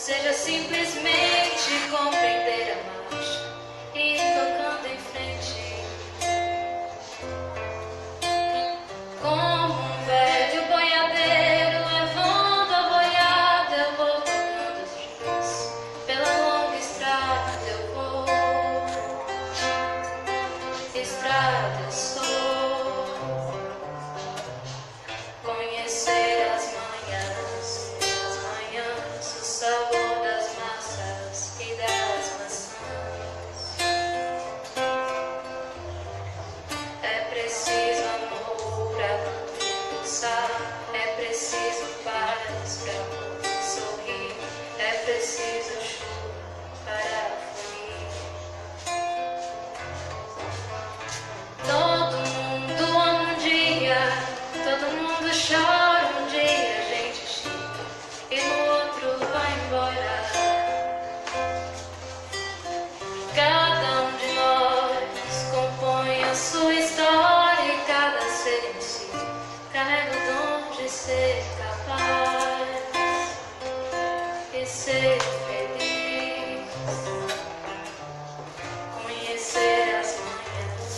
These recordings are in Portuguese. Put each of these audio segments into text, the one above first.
seja simplesmente compreender a marcha e ir tocando em frente. Como um velho boiadeiro levando a boiada, eu vou tocando os dias. Pela longa estrada eu vou, estrada eu sou. Conhecer as manhãs, o sabor das massas e das maçãs. É preciso amor pra poder pulsar, é preciso paz pra poder sorrir, é preciso chuva para fluir. Todo mundo ama um dia, todo mundo chora um dia, a gente chega e no outro vai embora. Cada um de nós compõe a sua história e cada ser em si carrega o dom de ser capaz e ser feliz. Conhecer as manhãs,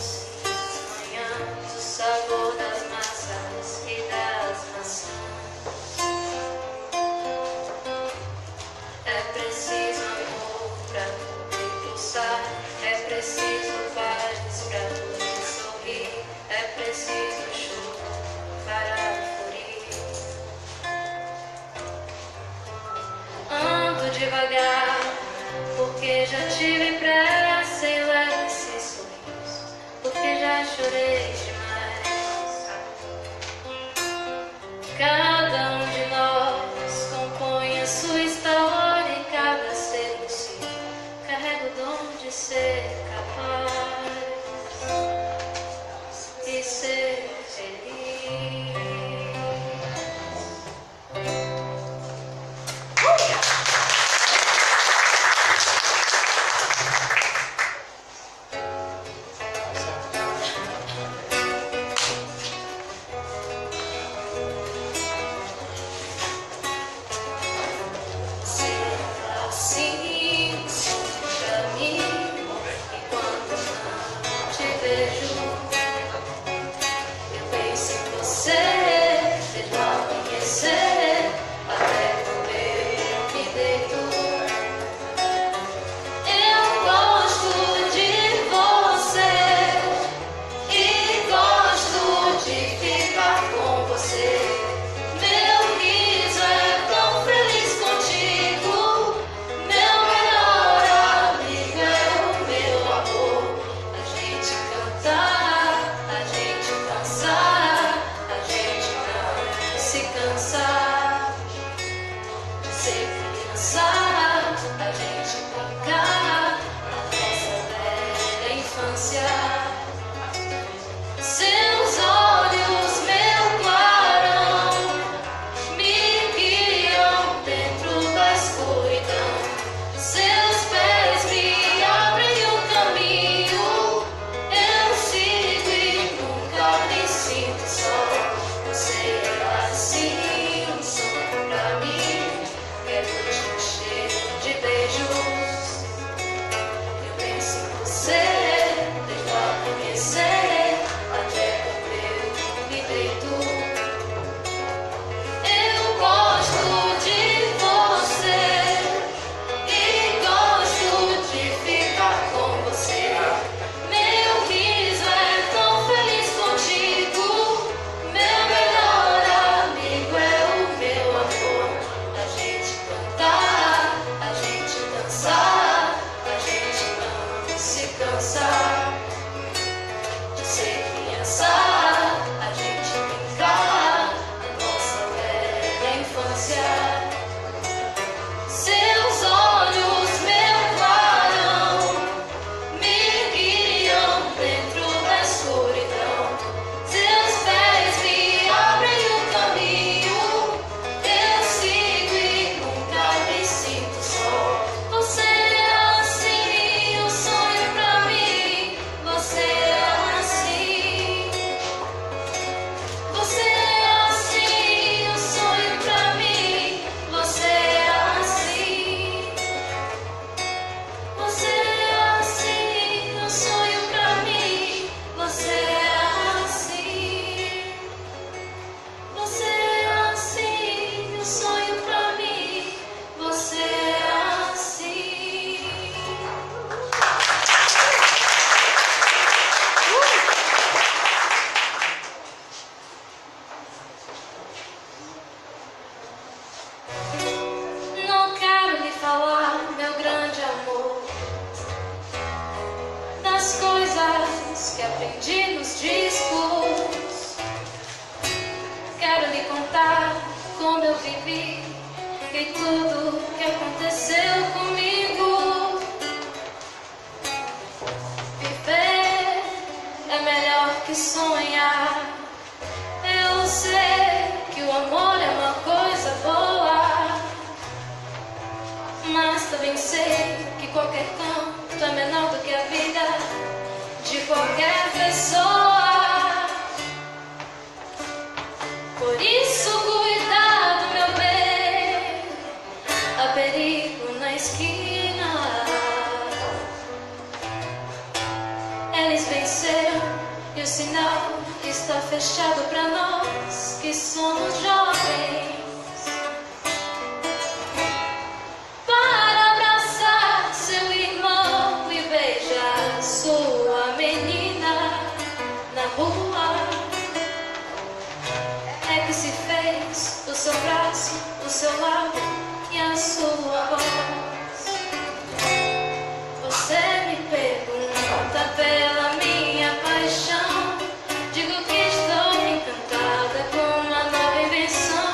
o sabor das massas e das maçãs. É preciso amor pra poder pulsar, é preciso paz pra poder sorrir, é preciso chuva para florir. Ando devagar, porque já tive pressa e levo esse sorriso, porque já chorei demais. Cada um de nós compõe a sua história e cada ser em si carrega o dom de ser capaz e ser feliz. Ser assim, pra mim, e quando não te vejo, eu penso em você, desde o amanhecer até quando eu me deito. Eu gosto de você e gosto de ficar com você. Meu riso é tão feliz contigo, meu melhor amigo é o meu amor. A gente cantar, a gente dançar, a gente não se cansar de ser criança, a gente brincar a nossa velha infância. Seus olhos, meu clarão, me guiam dentro da escuridão. Seus pés me abrem o caminho. Eu sigo e nunca me sinto só. Você é assim, um sonho pra mim. Quero te encher de beijos. Eu penso em você desde o amanhecer até quando eu me deito. Eu gosto de você e gosto de ficar com você. Meu riso é tão feliz contigo, meu melhor amigo é o meu amor. A gente cantar, que aprendi nos discos. Quero lhe contar como eu vivi e tudo que aconteceu comigo. Viver é melhor que sonhar. Eu sei que o amor é uma coisa boa, mas também sei que qualquer canto é menor do que a vida de qualquer pessoa. Por isso, cuidado, meu bem, há perigo na esquina. Eles venceram e o sinal está fechado para nós que somos jovens. Para abraçar seu irmão e beijar sua menina na rua, é que se fez o seu braço, o seu lábio e a sua voz. Você me pergunta pela minha paixão, digo que estou encantada com uma nova invenção.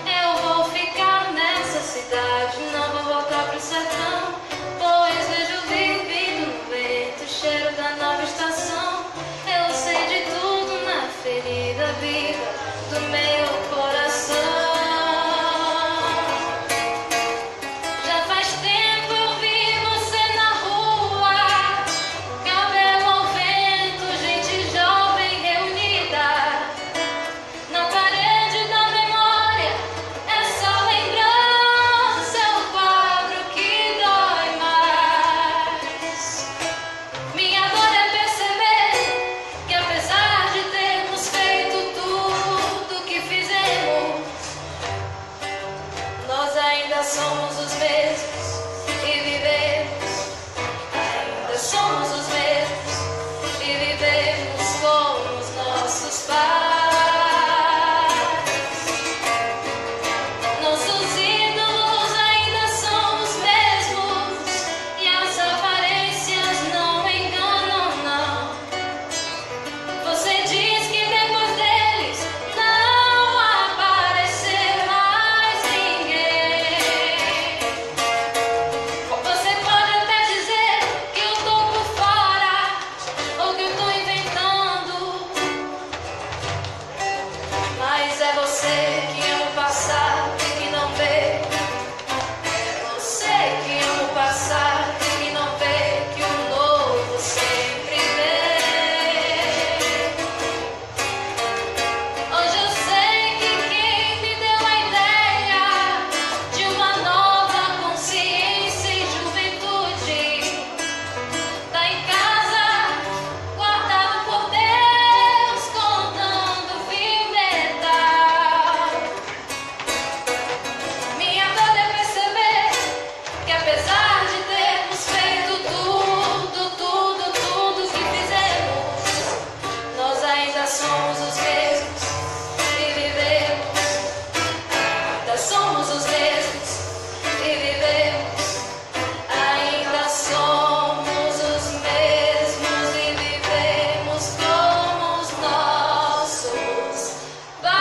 Eu vou ficar nessa cidade, não vou voltar pro sertão, pois vejo vivido no vento o cheiro da nova estação. Eu sei de tudo na ferida viva do meu coração. Já faz tempo eu vi você na rua, cabelo ao vento, gente jovem reunida. Na parede da memória, essa lembrança é o quadro que dói mais. Minha dor é perceber que apesar de termos feito tudo que fizemos, nós ainda somos os mesmos e vivemos. Ainda somos os mesmos e vivemos como os nossos pais. Nossos ídolos ainda são os mesmos e as aparências não enganam, não. Você diz que depois deles não apareceu mais ninguém. Você pode até dizer que eu tô por fora ou que eu tô inventando, mas é você que ama o passado e que não vê. É você que ama o passado e que não vê que o novo sempre vem. Hoje eu sei que quem me deu a ideia de uma nova consciência e juventude tá em casa, guardado por Deus, contando fio metal. Minha dor é perceber que apesar de termos feito tudo que fizemos, nós ainda somos os mesmos e vivemos. Ainda somos os mesmos e vivemos. Ainda somos os mesmos e vivemos como os nossos pais.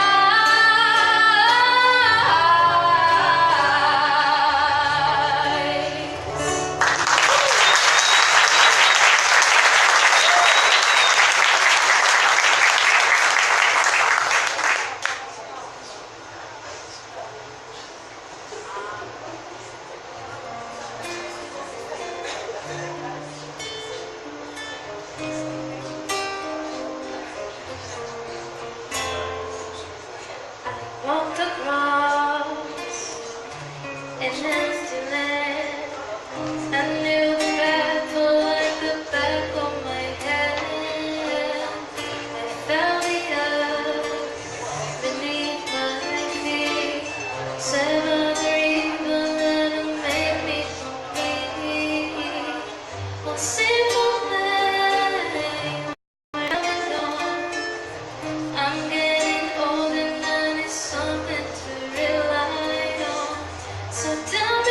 I walked across an empty land. I knew the path like the back of my hand. I felt the earth beneath my feet, severed the river that made me complete. A simple thing, I'm getting old and I need something to rely on. So tell me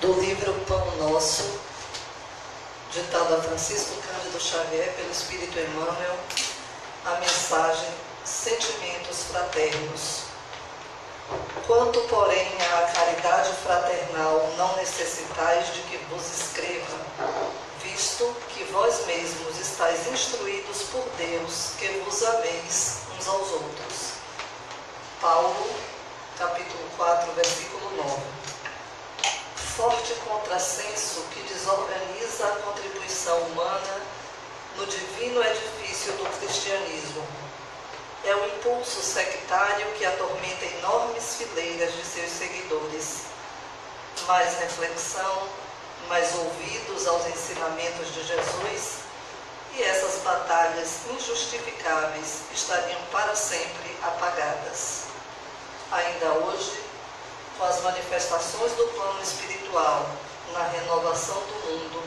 do livro Pão Nosso, ditado a Francisco Cândido Xavier pelo Espírito Emmanuel, a mensagem Sentimentos Fraternos. Quanto, porém, à caridade fraternal, não necessitais de que vos escreva, visto que vós mesmos estáis instruídos por Deus, que vos ameis uns aos outros. Paulo, capítulo 4, versículo 9. Forte contrassenso que desorganiza a contribuição humana no divino edifício do cristianismo. É o impulso sectário que atormenta enormes fileiras de seus seguidores. Mais reflexão, mais ouvidos aos ensinamentos de Jesus, e essas batalhas injustificáveis estariam para sempre apagadas. Ainda hoje, com as manifestações do plano espiritual na renovação do mundo,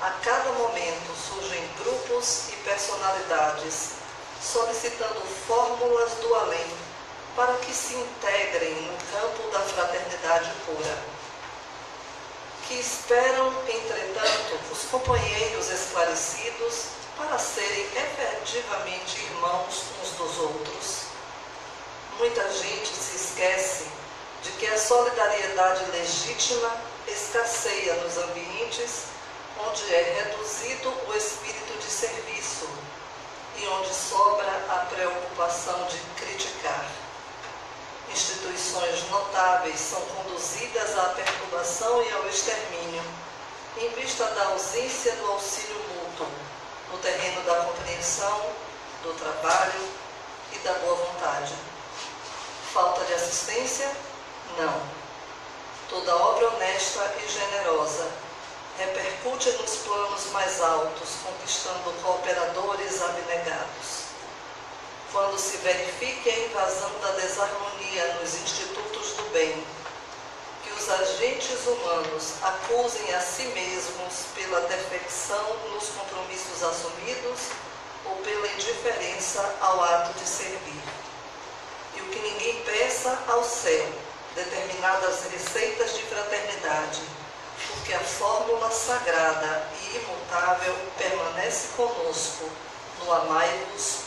a cada momento surgem grupos e personalidades solicitando fórmulas do além para que se integrem no campo da fraternidade pura. Que esperam, entretanto, os companheiros esclarecidos para serem efetivamente irmãos uns dos outros. Muita gente se esquece de que a solidariedade legítima escasseia nos ambientes onde é reduzido o espírito de serviço e onde sobra a preocupação de criticar. Instituições notáveis são conduzidas à perturbação e ao extermínio, em vista da ausência do auxílio mútuo, no terreno da compreensão, do trabalho e da boa vontade. Falta de assistência? Não. Toda obra honesta e generosa repercute nos planos mais altos, conquistando cooperadores abnegados. Quando se verifique a invasão da desarmonia nos institutos do bem, que os agentes humanos acusem a si mesmos pela defecção nos compromissos assumidos ou pela indiferença ao ato de servir. E o que ninguém peça ao céu, determinadas receitas de fraternidade, porque a fórmula sagrada e imutável permanece conosco no amai-vos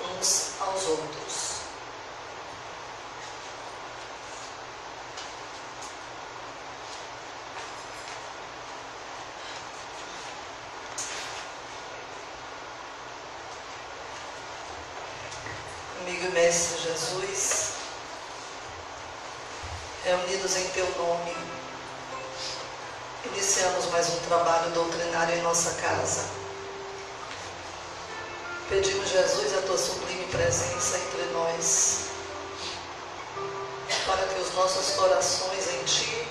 uns aos outros. Amigo e Mestre Jesus, reunidos em Teu nome, iniciamos mais um trabalho doutrinário em nossa casa. Pedimos, Jesus, a Tua sublime presença entre nós, para que os nossos corações em Ti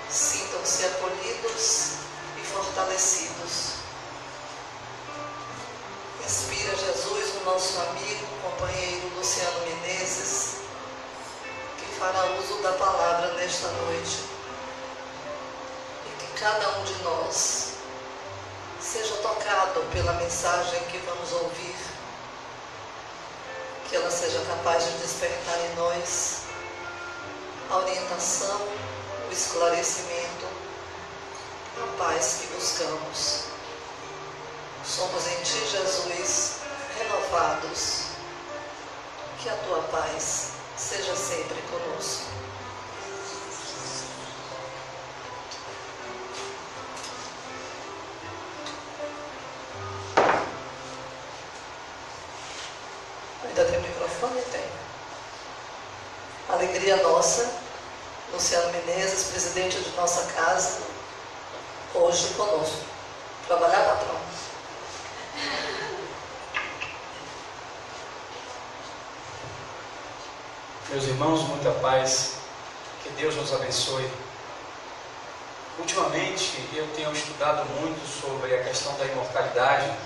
sintam-se acolhidos e fortalecidos. Inspira, Jesus, o nosso amigo, companheiro Luciano Menezes, que fará uso da palavra nesta noite. Cada um de nós seja tocado pela mensagem que vamos ouvir, que ela seja capaz de despertar em nós a orientação, o esclarecimento, a paz que buscamos. Somos em Ti, Jesus, renovados. Que a Tua paz seja sempre conosco. Ainda tem microfone? Tem. Alegria nossa, Luciano Menezes, presidente de nossa casa, hoje conosco. Trabalhar, patrão? Meus irmãos, muita paz, que Deus nos abençoe. Ultimamente eu tenho estudado muito sobre a questão da imortalidade.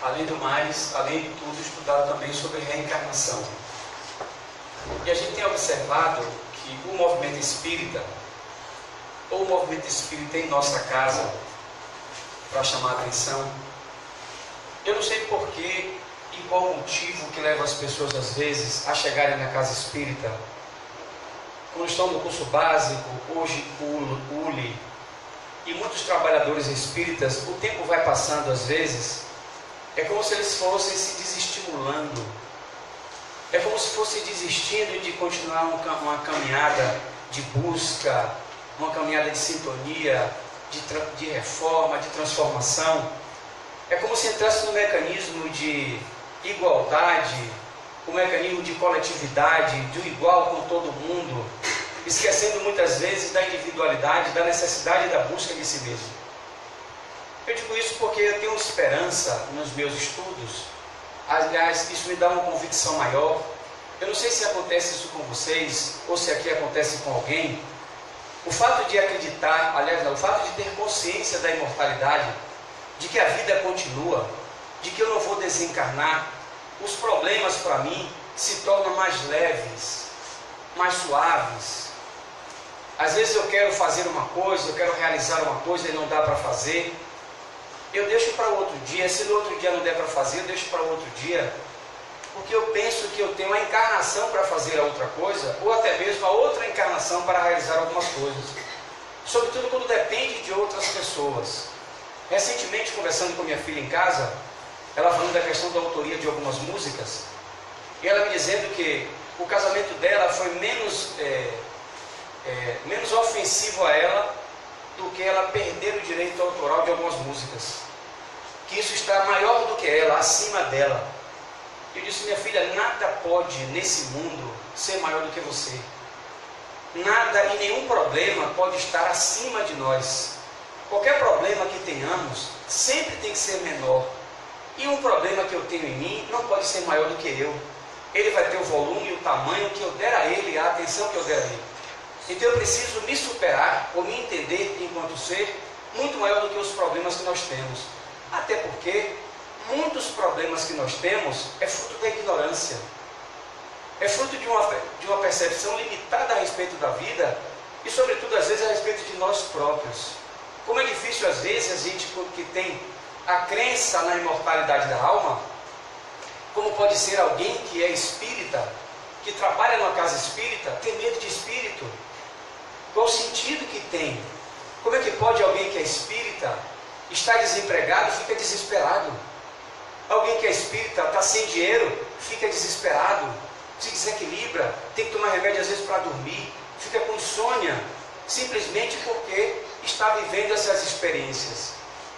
Além do mais, além de tudo, estudado também sobre reencarnação. E a gente tem observado que o movimento espírita, ou o movimento espírita em nossa casa, para chamar a atenção, eu não sei porquê e qual o motivo que leva as pessoas, às vezes, a chegarem na casa espírita quando estão no curso básico, hoje o ULI, e muitos trabalhadores espíritas, o tempo vai passando às vezes, é como se eles fossem se desestimulando, é como se fossem desistindo de continuar uma caminhada de busca, uma caminhada de sintonia, de reforma, de transformação. É como se entrasse no mecanismo de igualdade, o mecanismo de coletividade, de um igual com todo mundo, esquecendo muitas vezes da individualidade, da necessidade da busca de si mesmo. Eu digo isso porque eu tenho esperança nos meus estudos. Aliás, isso me dá uma convicção maior. Eu não sei se acontece isso com vocês, ou se aqui acontece com alguém. O fato de acreditar, aliás, não, o fato de ter consciência da imortalidade, de que a vida continua, de que eu não vou desencarnar, os problemas para mim se tornam mais leves, mais suaves. Às vezes eu quero fazer uma coisa, eu quero realizar uma coisa e não dá para fazer. Eu deixo para outro dia. Se no outro dia não der para fazer, eu deixo para outro dia. Porque eu penso que eu tenho a encarnação para fazer a outra coisa, ou até mesmo a outra encarnação para realizar algumas coisas. Sobretudo quando depende de outras pessoas. Recentemente, conversando com minha filha em casa, ela falando da questão da autoria de algumas músicas, e ela me dizendo que o casamento dela foi menos ofensivo a ela do que ela perder o direito autoral de algumas músicas. Que isso está maior do que ela, acima dela. Eu disse, minha filha, nada pode nesse mundo ser maior do que você. Nada e nenhum problema pode estar acima de nós. Qualquer problema que tenhamos sempre tem que ser menor. E um problema que eu tenho em mim não pode ser maior do que eu. Ele vai ter o volume e o tamanho que eu der a ele, a atenção que eu der a ele. Então eu preciso me superar ou me entender enquanto ser muito maior do que os problemas que nós temos. Até porque muitos problemas que nós temos é fruto da ignorância. É fruto de uma percepção limitada a respeito da vida e, sobretudo, às vezes, a respeito de nós próprios. Como é difícil, às vezes, a gente que tem a crença na imortalidade da alma, como pode ser alguém que é espírita, que trabalha numa casa espírita, ter medo de espírito? Qual o sentido que tem? Como é que pode alguém que é espírita estar desempregado e fica desesperado? Alguém que é espírita está sem dinheiro, fica desesperado, se desequilibra, tem que tomar remédio às vezes para dormir, fica com insônia, simplesmente porque está vivendo essas experiências.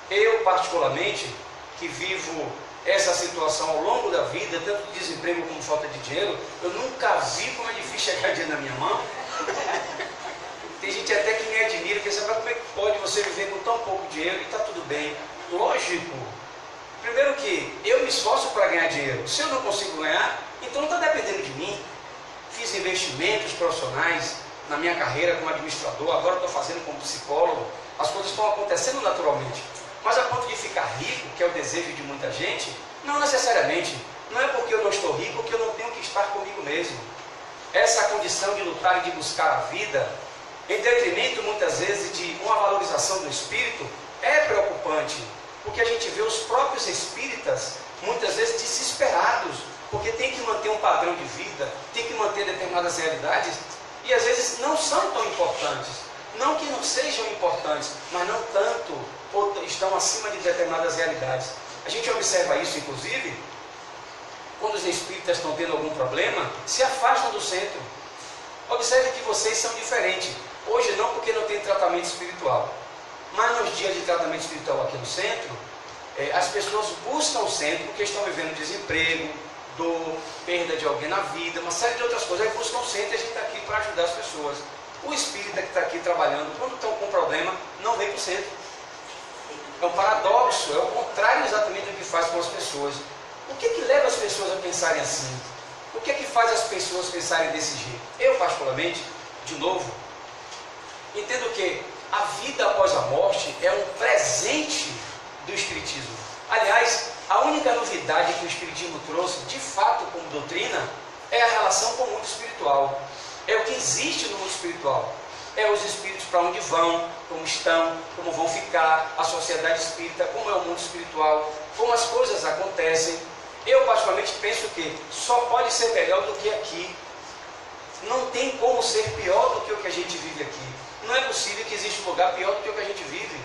Eu, particularmente, que vivo essa situação ao longo da vida, tanto de desemprego como falta de dinheiro, eu nunca vi como é difícil chegar dinheiro na minha mão. Tem gente até que me admira, que sabe como é que pode você viver com tão pouco dinheiro e está tudo bem. Lógico. Primeiro que eu me esforço para ganhar dinheiro. Se eu não consigo ganhar, então não está dependendo de mim. Fiz investimentos profissionais na minha carreira como administrador, agora estou fazendo como psicólogo. As coisas estão acontecendo naturalmente. Mas a ponto de ficar rico, que é o desejo de muita gente, não necessariamente. Não é porque eu não estou rico que eu não tenho que estar comigo mesmo. Essa condição de lutar e de buscar a vida, em detrimento muitas vezes de uma valorização do espírito, é preocupante. Porque a gente vê os próprios espíritas, muitas vezes desesperados, porque tem que manter um padrão de vida, tem que manter determinadas realidades, e às vezes não são tão importantes. Não que não sejam importantes, mas não tanto, ou estão acima de determinadas realidades. A gente observa isso, inclusive, quando os espíritas estão tendo algum problema, se afastam do centro. Observe que vocês são diferentes. Hoje não, porque não tem tratamento espiritual. Mas nos dias de tratamento espiritual aqui no centro, as pessoas buscam o centro porque estão vivendo desemprego, dor, perda de alguém na vida, uma série de outras coisas. Aí buscam o centro e a gente está aqui para ajudar as pessoas. O espírita que está aqui trabalhando, quando estão com problema, não vem para o centro. É um paradoxo, é o contrário exatamente do que faz com as pessoas. O que leva as pessoas a pensarem assim? O que faz as pessoas pensarem desse jeito? Eu, particularmente, de novo, entendo que a vida após a morte é um presente do Espiritismo. Aliás, a única novidade que o Espiritismo trouxe, de fato, como doutrina, é a relação com o mundo espiritual. É o que existe no mundo espiritual. É os espíritos para onde vão, como estão, como vão ficar, a sociedade espírita, como é o mundo espiritual, como as coisas acontecem. Eu, particularmente, penso que só pode ser melhor do que aqui. Não tem como ser pior do que o que a gente vive aqui. Não é possível que exista um lugar pior do que o que a gente vive.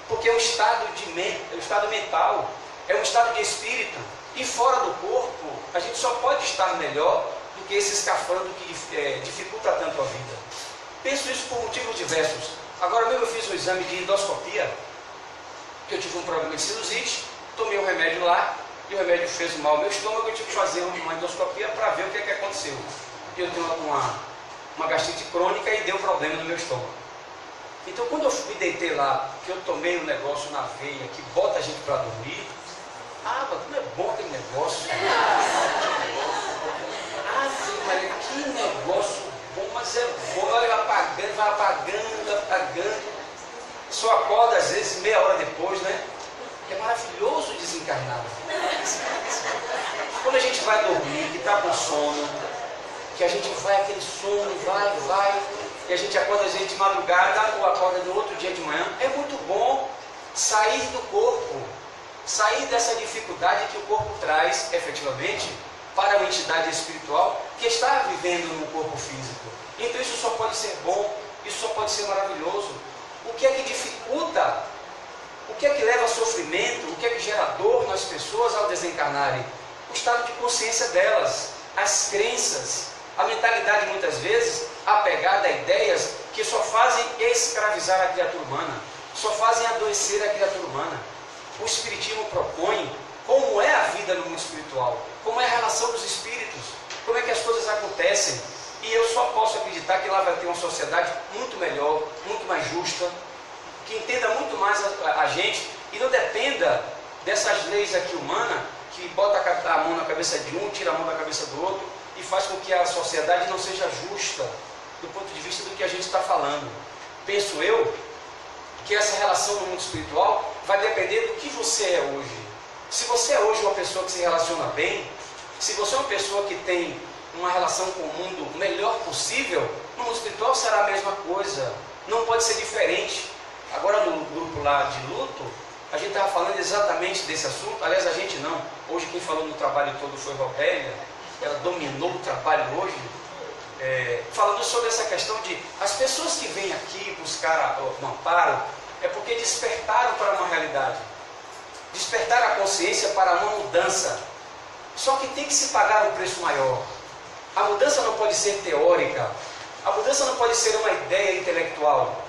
Porque é um estado mental, é um estado de espírito. E fora do corpo, a gente só pode estar melhor do que esse escafandro que dificulta tanto a vida. Penso isso por motivos diversos. Agora mesmo eu fiz um exame de endoscopia, que eu tive um problema de sinusite, tomei um remédio lá, e o remédio fez mal ao meu estômago, eu tive que fazer uma endoscopia para ver o que aconteceu. Eu tenho uma gastrite crônica e deu problema no meu estômago. Então quando eu me deitei lá, que eu tomei um negócio na veia, que bota a gente para dormir, mas como é bom aquele negócio. Maria, que negócio bom, mas é bom, vai apagando. Só acorda às vezes meia hora depois, né? É maravilhoso desencarnar. Quando a gente vai dormir, que está com sono, que a gente vai, aquele sono, vai, e a gente acorda às vezes de madrugada ou acorda no outro dia de manhã, é muito bom sair do corpo, sair dessa dificuldade que o corpo traz, efetivamente, para uma entidade espiritual que está vivendo no corpo físico. Então isso só pode ser bom, isso só pode ser maravilhoso. O que é que dificulta? O que é que leva a sofrimento? O que é que gera dor nas pessoas ao desencarnarem? O estado de consciência delas, as crenças, a mentalidade muitas vezes apegada a ideias que só fazem escravizar a criatura humana, só fazem adoecer a criatura humana. O Espiritismo propõe como é a vida no mundo espiritual, como é a relação dos espíritos, como é que as coisas acontecem. E eu só posso acreditar que lá vai ter uma sociedade muito melhor, muito mais justa, que entenda muito mais a gente e não dependa dessas leis aqui humanas que bota a mão na cabeça de um, tira a mão da cabeça do outro e faz com que a sociedade não seja justa do ponto de vista do que a gente está falando. Penso eu que essa relação no mundo espiritual vai depender do que você é hoje. Se você é hoje uma pessoa que se relaciona bem, se você é uma pessoa que tem uma relação com o mundo o melhor possível, no mundo espiritual será a mesma coisa, não pode ser diferente. Agora no grupo lá de luto, a gente estava falando exatamente desse assunto, aliás a gente não, hoje quem falou no trabalho todo foi Robélia, ela dominou o trabalho hoje, falando sobre essa questão de as pessoas que vêm aqui buscar um amparo, é porque despertaram para uma realidade, despertaram a consciência para uma mudança, só que tem que se pagar um preço maior. A mudança não pode ser teórica, a mudança não pode ser uma ideia intelectual.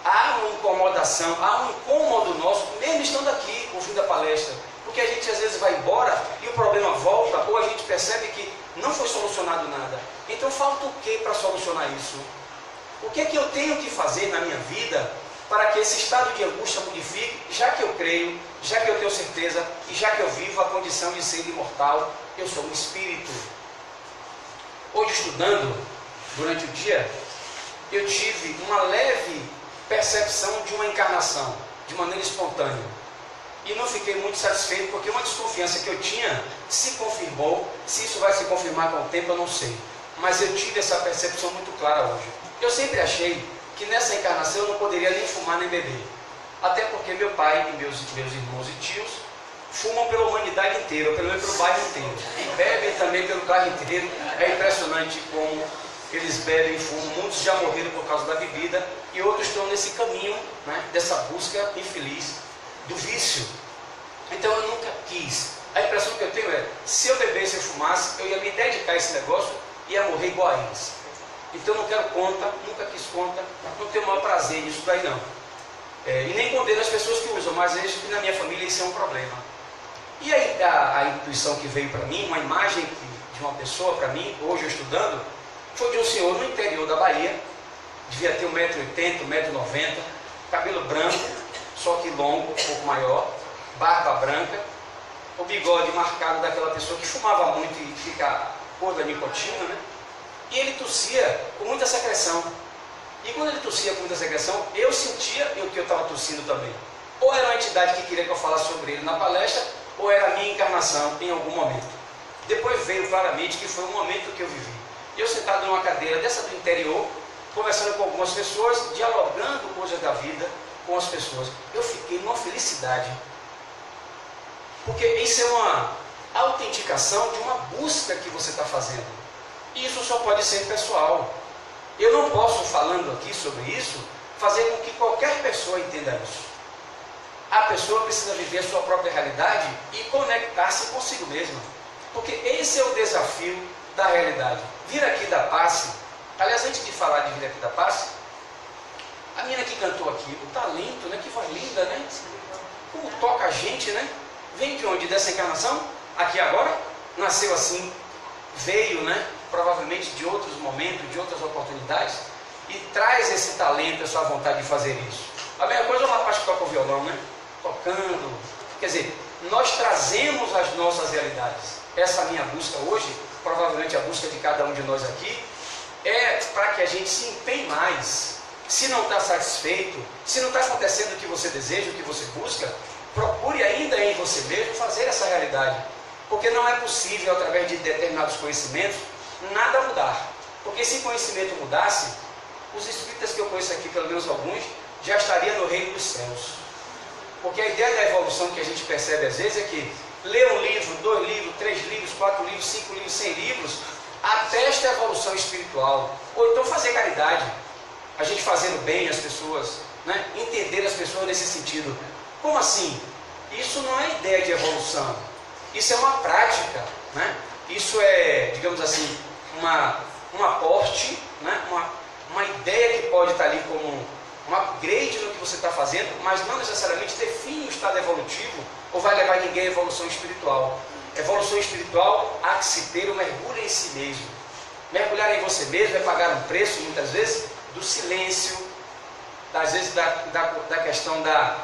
Há uma incomodação, há um incômodo nosso, mesmo estando aqui, ouvindo a palestra, porque a gente às vezes vai embora e o problema volta, ou a gente percebe que não foi solucionado nada. Então falta o que para solucionar isso? O que é que eu tenho que fazer na minha vida para que esse estado de angústia modifique, já que eu creio, já que eu tenho certeza e já que eu vivo a condição de ser imortal, eu sou um espírito. Hoje estudando, durante o dia, eu tive uma leve percepção de uma encarnação, de maneira espontânea. E não fiquei muito satisfeito, porque uma desconfiança que eu tinha se confirmou. Se isso vai se confirmar com o tempo, eu não sei. Mas eu tive essa percepção muito clara hoje. Eu sempre achei que nessa encarnação eu não poderia nem fumar nem beber. Até porque meu pai e meus irmãos e tios fumam pela humanidade inteira, ou pelo menos pelo bairro inteiro. E bebem também pelo bairro inteiro. É impressionante como eles bebem e fumam. Muitos já morreram por causa da bebida e outros estão nesse caminho, né, dessa busca infeliz do vício. Então eu nunca quis. A impressão que eu tenho é, se eu bebesse e fumasse, eu ia me dedicar a esse negócio e ia morrer igual a eles. Então eu não quero conta, nunca quis conta, não tenho o maior prazer nisso daí não. E nem condeno as pessoas que usam, mas vejo que na minha família isso é um problema. E aí a intuição que veio para mim, uma imagem de uma pessoa para mim, hoje eu estudando, foi de um senhor no interior da Bahia, devia ter 1,80 m, 1,90 m, cabelo branco, só que longo, um pouco maior, barba branca, o bigode marcado daquela pessoa que fumava muito e fica a cor da nicotina, né? E ele tossia com muita secreção. E quando ele tossia com muita secreção, eu sentia o que eu estava tossindo também. Ou era uma entidade que queria que eu falasse sobre ele na palestra, ou era a minha encarnação em algum momento. Depois veio claramente que foi um momento que eu vivi. Eu sentado numa cadeira dessa do interior, conversando com algumas pessoas, dialogando coisas da vida com as pessoas. Eu fiquei numa felicidade. Porque isso é uma autenticação de uma busca que você está fazendo. E isso só pode ser pessoal. Eu não posso, falando aqui sobre isso, fazer com que qualquer pessoa entenda isso. A pessoa precisa viver a sua própria realidade e conectar-se consigo mesma. Porque esse é o desafio da realidade. Vir aqui da passe, aliás, antes de falar de vir aqui da passe, a menina que cantou aqui, o talento, né? Que voz linda, né? Como toca a gente, né? Vem de onde? Dessa encarnação? Aqui agora? Nasceu assim, veio, né? Provavelmente de outros momentos, de outras oportunidades, e traz esse talento, essa vontade de fazer isso. A mesma coisa é o rapaz que toca o violão, né? Tocando. Quer dizer, nós trazemos as nossas realidades. Essa minha busca hoje, provavelmente a busca de cada um de nós aqui, é para que a gente se empenhe mais. Se não está satisfeito, se não está acontecendo o que você deseja, o que você busca, procure ainda em você mesmo fazer essa realidade. Porque não é possível, através de determinados conhecimentos, nada mudar. Porque se conhecimento mudasse, os espíritas que eu conheço aqui, pelo menos alguns, já estariam no reino dos céus. Porque a ideia da evolução que a gente percebe às vezes é que ler um livro, 2 livros, 3 livros, 4 livros, 5 livros, 100 livros, atesta a evolução espiritual. Ou então fazer caridade. A gente fazendo bem as pessoas, né? Entender as pessoas nesse sentido. Como assim? Isso não é ideia de evolução. Isso é uma prática, né? Isso é, digamos assim, um aporte, né? Uma ideia que pode estar ali como um upgrade no que você está fazendo, mas não necessariamente define o estado evolutivo ou vai levar ninguém à evolução espiritual. Evolução espiritual há que se ter um mergulho em si mesmo. Mergulhar em você mesmo é pagar um preço, muitas vezes, do silêncio, às vezes da questão da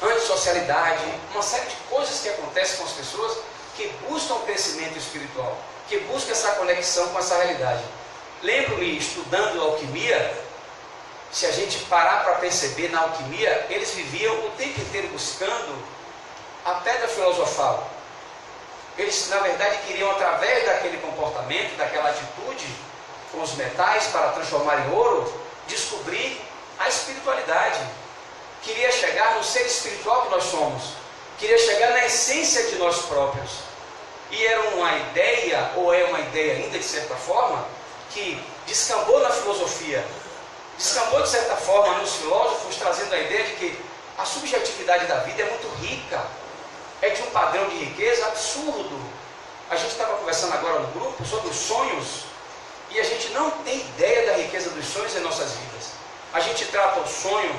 antissocialidade, uma série de coisas que acontecem com as pessoas que buscam o crescimento espiritual, que buscam essa conexão com essa realidade. Lembro-me, estudando alquimia, se a gente parar para perceber na alquimia, eles viviam o tempo inteiro buscando a pedra filosofal. Eles, na verdade, queriam, através daquele comportamento, daquela atitude com os metais para transformar em ouro, descobrir a espiritualidade. Queria chegar no ser espiritual que nós somos. Queria chegar na essência de nós próprios. E era uma ideia, ou é uma ideia ainda de certa forma, que descambou na filosofia. Descambou de certa forma nos filósofos, trazendo a ideia de que a subjetividade da vida é muito rica. É de um padrão de riqueza absurdo. A gente estava conversando agora no grupo sobre os sonhos, e a gente não tem ideia da riqueza dos sonhos em nossas vidas. A gente trata o sonho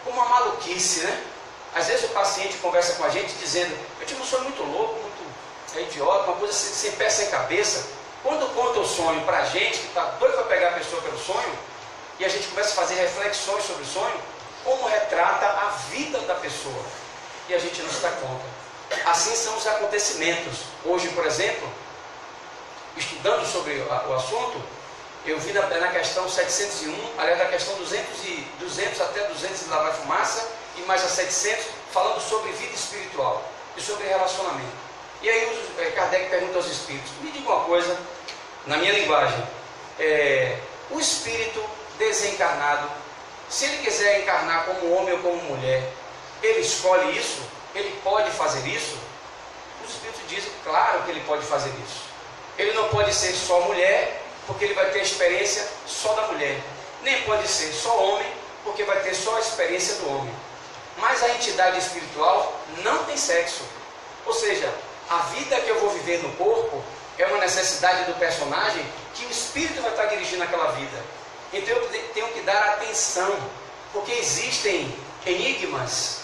como uma maluquice, né? Às vezes o paciente conversa com a gente dizendo: eu tive um sonho muito louco, muito idiota, uma coisa sem pé, sem cabeça. Quando conta o sonho para a gente, que está doido para pegar a pessoa pelo sonho, e a gente começa a fazer reflexões sobre o sonho, como retrata a vida da pessoa, e a gente não se dá conta. Assim são os acontecimentos. Hoje, por exemplo, estudando sobre o assunto, eu vi na questão 701, aliás, na questão 200 até 200 e lá vai fumaça, e mais a 700, falando sobre vida espiritual e sobre relacionamento. E aí Kardec pergunta aos espíritos: me diga uma coisa, na minha linguagem, o espírito desencarnado, se ele quiser encarnar como homem ou como mulher, ele escolhe isso? Ele pode fazer isso? Os espíritos dizem: claro que ele pode fazer isso. Ele não pode ser só mulher, porque ele vai ter a experiência só da mulher. Nem pode ser só homem, porque vai ter só a experiência do homem. Mas a entidade espiritual não tem sexo. Ou seja, a vida que eu vou viver no corpo é uma necessidade do personagem que o espírito vai estar dirigindo aquela vida. Então eu tenho que dar atenção, porque existem enigmas,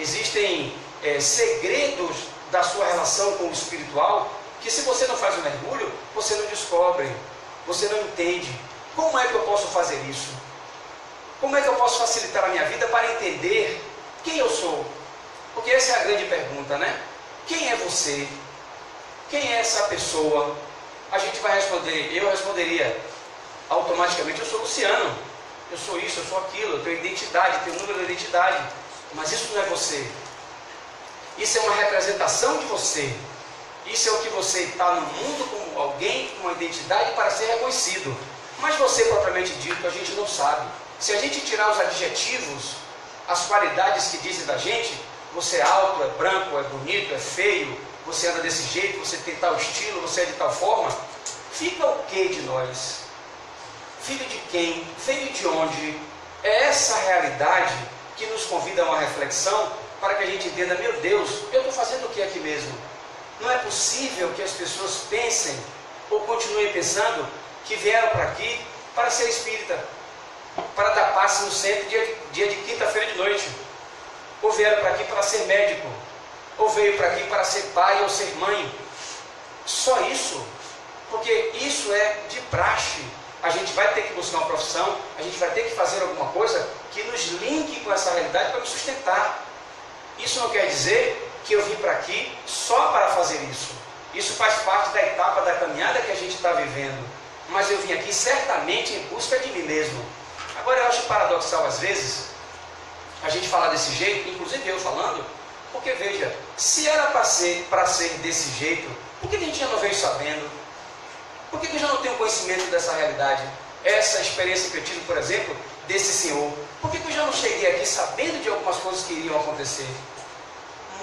existem segredos da sua relação com o espiritual, que se você não faz o mergulho, você não descobre, você não entende. Como é que eu posso fazer isso? Como é que eu posso facilitar a minha vida para entender quem eu sou? Porque essa é a grande pergunta, né? Quem é você? Quem é essa pessoa? A gente vai responder, eu responderia automaticamente: eu sou Luciano, eu sou isso, eu sou aquilo, eu tenho identidade, tenho número de identidade. Mas isso não é você. Isso é uma representação de você. Isso é o que você está no mundo como alguém com uma identidade para ser reconhecido. Mas você, propriamente dito, a gente não sabe. Se a gente tirar os adjetivos, as qualidades que dizem da gente, você é alto, é branco, é bonito, é feio, você anda desse jeito, você tem tal estilo, você é de tal forma, fica o que de nós? Filho de quem? Veio de onde? É essa realidade que nos convida a uma reflexão para que a gente entenda, meu Deus, eu estou fazendo o que aqui mesmo? Não é possível que as pessoas pensem ou continuem pensando que vieram para aqui para ser espírita, para dar passe no centro dia de quinta-feira de noite, ou vieram para aqui para ser médico, ou veio para aqui para ser pai ou ser mãe. Só isso, porque isso é de praxe. A gente vai ter que buscar uma profissão, a gente vai ter que fazer alguma coisa que nos linke com essa realidade para me sustentar. Isso não quer dizer que eu vim para aqui só para fazer isso. Isso faz parte da etapa da caminhada que a gente está vivendo. Mas eu vim aqui certamente em busca de mim mesmo. Agora eu acho paradoxal às vezes a gente falar desse jeito, inclusive eu falando, porque veja, se era para ser desse jeito, por que a gente já não veio sabendo? Por que eu já não tenho conhecimento dessa realidade? Essa experiência que eu tive, por exemplo, desse senhor. Por que eu já não cheguei aqui sabendo de algumas coisas que iriam acontecer?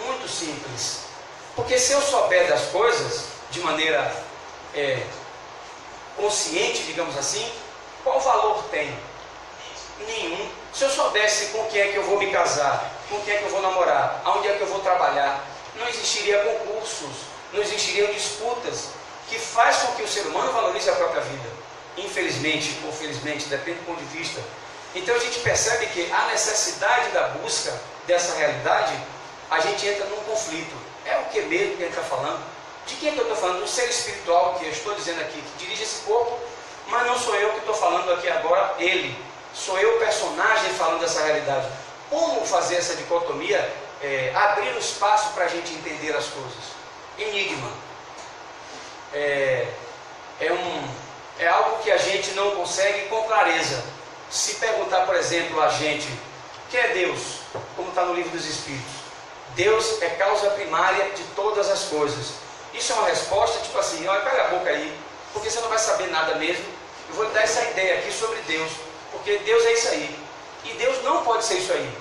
Muito simples. Porque se eu souber das coisas de maneira consciente, digamos assim, qual valor tem? Nenhum. Se eu soubesse com quem é que eu vou me casar, com quem é que eu vou namorar, aonde é que eu vou trabalhar, não existiria concursos, não existiriam disputas, que faz com que o ser humano valorize a própria vida. Infelizmente ou felizmente, depende do ponto de vista. Então a gente percebe que a necessidade da busca dessa realidade, a gente entra num conflito. É o que mesmo que a gente está falando? De quem é que eu estou falando? Do ser espiritual que eu estou dizendo aqui, que dirige esse corpo, mas não sou eu que estou falando aqui agora, ele. Sou eu o personagem falando dessa realidade. Como fazer essa dicotomia, abrir o espaço para a gente entender as coisas? Enigma. É algo que a gente não consegue com clareza. Se perguntar, por exemplo, a gente, o que é Deus? Como está no livro dos Espíritos. Deus é causa primária de todas as coisas. Isso é uma resposta tipo assim, olha, cala a boca aí, porque você não vai saber nada mesmo. Eu vou lhe dar essa ideia aqui sobre Deus, porque Deus é isso aí. E Deus não pode ser isso aí.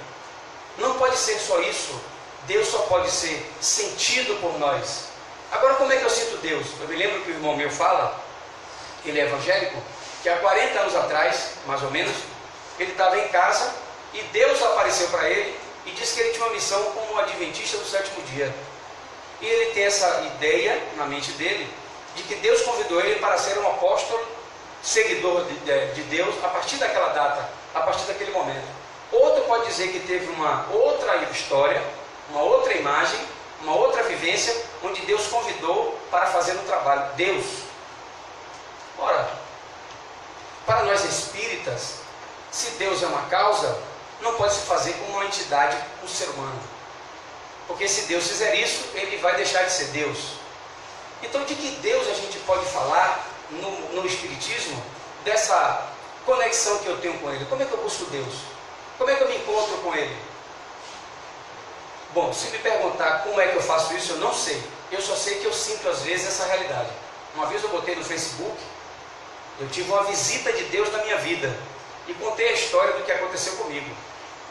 Não pode ser só isso. Deus só pode ser sentido por nós. Agora, como é que eu sinto Deus? Eu me lembro que o irmão meu fala, ele é evangélico, que há 40 anos atrás, mais ou menos, ele estava em casa e Deus apareceu para ele e disse que ele tinha uma missão como adventista do sétimo dia. E ele tem essa ideia na mente dele de que Deus convidou ele para ser um apóstolo, seguidor de Deus, a partir daquela data, a partir daquele momento. Outro pode dizer que teve uma outra história, uma outra imagem, uma outra vivência, onde Deus convidou para fazer um trabalho. Deus. Ora, para nós espíritas, se Deus é uma causa, não pode se fazer como uma entidade, um ser humano. Porque se Deus fizer isso, ele vai deixar de ser Deus. Então, de que Deus a gente pode falar no Espiritismo, dessa conexão que eu tenho com Ele? Como é que eu busco Deus? Como é que eu me encontro com Ele? Bom, se me perguntar como é que eu faço isso, eu não sei. Eu só sei que eu sinto às vezes essa realidade. Uma vez eu botei no Facebook, eu tive uma visita de Deus na minha vida e contei a história do que aconteceu comigo.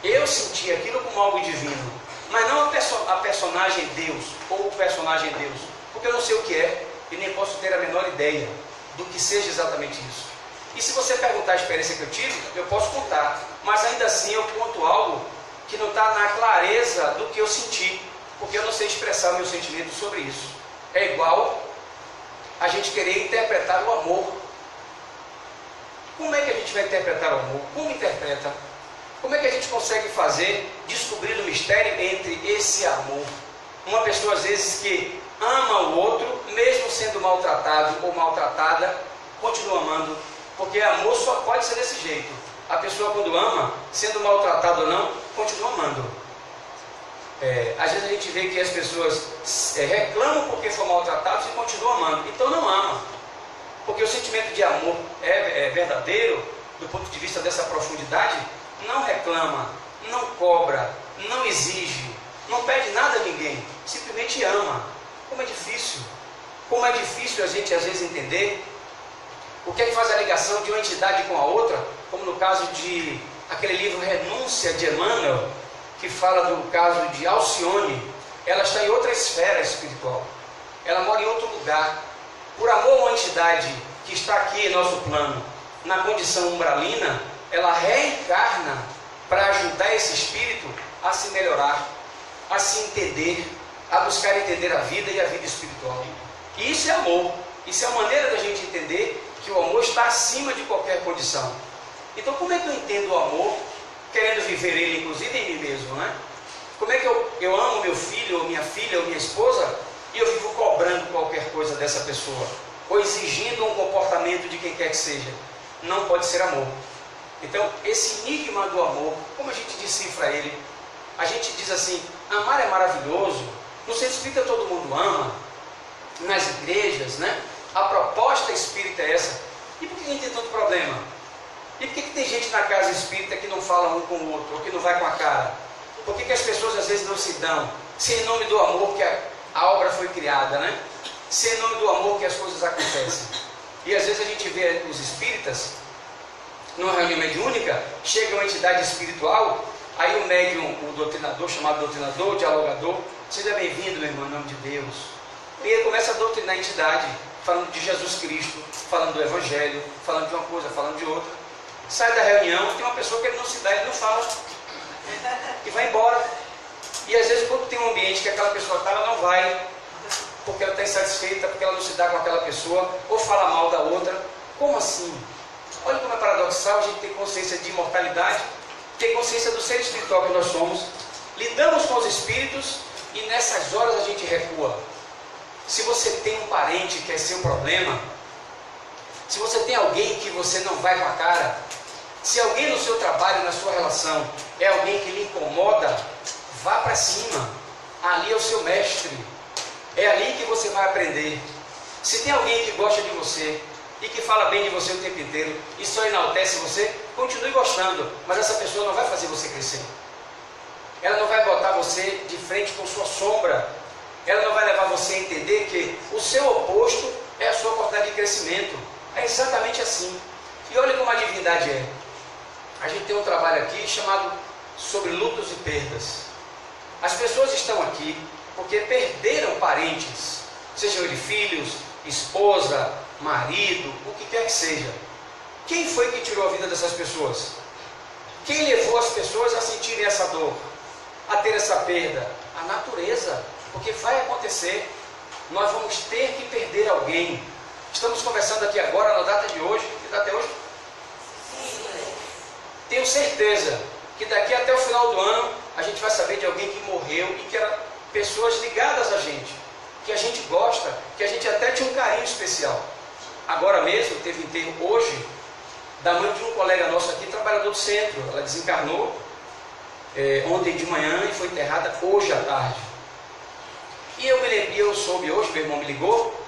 Eu senti aquilo como algo divino, mas não a personagem Deus ou o personagem Deus, porque eu não sei o que é e nem posso ter a menor ideia do que seja exatamente isso. E se você perguntar a experiência que eu tive, eu posso contar, mas ainda assim eu conto algo que não está na clareza do que eu senti, porque eu não sei expressar o meu sentimento sobre isso. É igual a gente querer interpretar o amor. Como é que a gente vai interpretar o amor? Como interpreta? Como é que a gente consegue descobrir o mistério entre esse amor? Uma pessoa às vezes que ama o outro, mesmo sendo maltratado ou maltratada, continua amando, porque amor só pode ser desse jeito. A pessoa quando ama, sendo maltratada ou não, continua amando. Às vezes a gente vê que as pessoas reclamam porque foram maltratadas e continuam amando, então não ama. Porque o sentimento de amor é verdadeiro, do ponto de vista dessa profundidade, não reclama, não cobra, não exige, não pede nada a ninguém, simplesmente ama. Como é difícil. Como é difícil a gente às vezes entender o que é que faz a ligação de uma entidade com a outra, como no caso de aquele livro Renúncia de Emmanuel, que fala do caso de Alcione. Ela está em outra esfera espiritual, ela mora em outro lugar. Por amor a uma entidade que está aqui em nosso plano, na condição umbralina, ela reencarna para ajudar esse espírito a se melhorar, a se entender, a buscar entender a vida e a vida espiritual. E isso é amor. Isso é a maneira da gente entender que o amor está acima de qualquer condição. Então, como é que eu entendo o amor, querendo viver ele, inclusive em mim mesmo, né? Como é que eu amo meu filho, ou minha filha, ou minha esposa, e eu vivo cobrando qualquer coisa dessa pessoa, ou exigindo um comportamento de quem quer que seja? Não pode ser amor. Então, esse enigma do amor, como a gente decifra ele? A gente diz assim, amar é maravilhoso, no centro espírita todo mundo ama, nas igrejas, né? A proposta espírita é essa. E por que a gente tem tanto problema? E por que tem gente na casa espírita que não fala um com o outro, ou que não vai com a cara? Por que as pessoas às vezes não se dão? Se em nome do amor que a obra foi criada, né? Se em nome do amor que as coisas acontecem. E às vezes a gente vê os espíritas, numa reunião mediúnica, chega uma entidade espiritual, aí o médium, o doutrinador, chamado doutrinador, dialogador, seja bem-vindo, meu irmão, em nome de Deus. E ele começa a doutrinar a entidade, falando de Jesus Cristo, falando do Evangelho, falando de uma coisa, falando de outra. Sai da reunião, tem uma pessoa que ele não se dá, ele não fala, e vai embora. E às vezes quando tem um ambiente que aquela pessoa está, ela não vai, porque ela está insatisfeita, porque ela não se dá com aquela pessoa, ou fala mal da outra. Como assim? Olha como é paradoxal a gente ter consciência de imortalidade, ter consciência do ser espiritual que nós somos, lidamos com os espíritos e nessas horas a gente recua. Se você tem um parente que é seu problema, se você tem alguém que você não vai com a cara, se alguém no seu trabalho, na sua relação, é alguém que lhe incomoda, vá para cima. Ali é o seu mestre. É ali que você vai aprender. Se tem alguém que gosta de você e que fala bem de você o tempo inteiro e só enaltece você, continue gostando, mas essa pessoa não vai fazer você crescer. Ela não vai botar você de frente com sua sombra. Ela não vai levar você a entender que o seu oposto é a sua oportunidade de crescimento. É exatamente assim. E olha como a divindade é. A gente tem um trabalho aqui chamado sobre lutos e perdas. As pessoas estão aqui porque perderam parentes, sejam eles filhos, esposa, marido, o que quer que seja. Quem foi que tirou a vida dessas pessoas? Quem levou as pessoas a sentirem essa dor, a ter essa perda? A natureza, porque vai acontecer. Nós vamos ter que perder alguém. Estamos conversando aqui agora, na data de hoje. Que data é hoje? Tenho certeza que daqui até o final do ano a gente vai saber de alguém que morreu e que eram pessoas ligadas a gente, que a gente gosta, que a gente até tinha um carinho especial. Agora mesmo teve enterro hoje da mãe de um colega nosso aqui, trabalhador do centro. Ela desencarnou ontem de manhã e foi enterrada hoje à tarde. E eu soube hoje, meu irmão me ligou,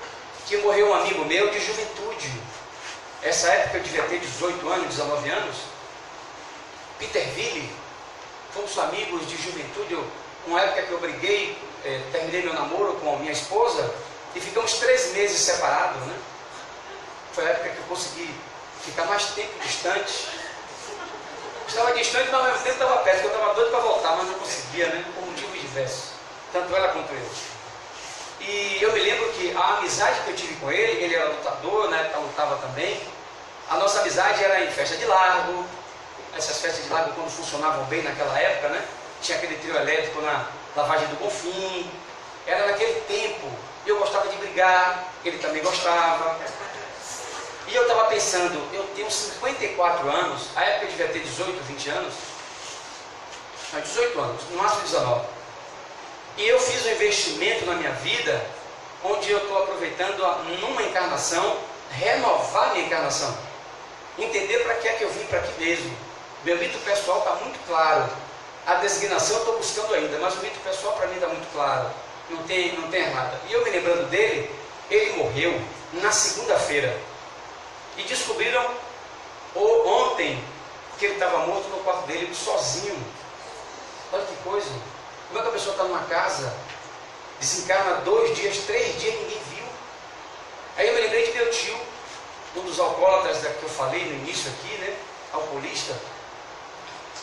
que morreu um amigo meu de juventude. Essa época eu devia ter 18 anos, 19 anos. Peterville, fomos amigos de juventude. Uma época que eu briguei, terminei meu namoro com a minha esposa e ficamos 3 meses separados, né? Foi a época que eu consegui ficar mais tempo distante. Estava distante, mas ao mesmo tempo estava perto, porque eu estava doido para voltar, mas não conseguia, né? Por motivos diversos, tanto ela quanto eu. E eu me lembro que a amizade que eu tive com ele era lutador, na época lutava também. A nossa amizade era em festa de largo. Essas festas de largo, quando funcionavam bem naquela época, né? Tinha aquele trio elétrico na lavagem do Bonfim. Era naquele tempo. Eu gostava de brigar, ele também gostava. E eu estava pensando, eu tenho 54 anos, a época eu devia ter 18, 20 anos. Não, 18 anos, no máximo 19. E eu fiz um investimento na minha vida, onde eu estou aproveitando numa encarnação, renovar minha encarnação. Entender para que é que eu vim para aqui mesmo. Meu mito pessoal está muito claro. A designação eu estou buscando ainda, mas o mito pessoal para mim está muito claro. Não tem errada. E eu me lembrando dele, ele morreu na segunda-feira. E descobriram ontem que ele estava morto no quarto dele, sozinho. Olha que coisa. Como é que a pessoa está numa casa, desencarna 2 dias, 3 dias, ninguém viu? Aí eu me lembrei de meu tio, um dos alcoólatras que eu falei no início aqui, né? Alcoolista.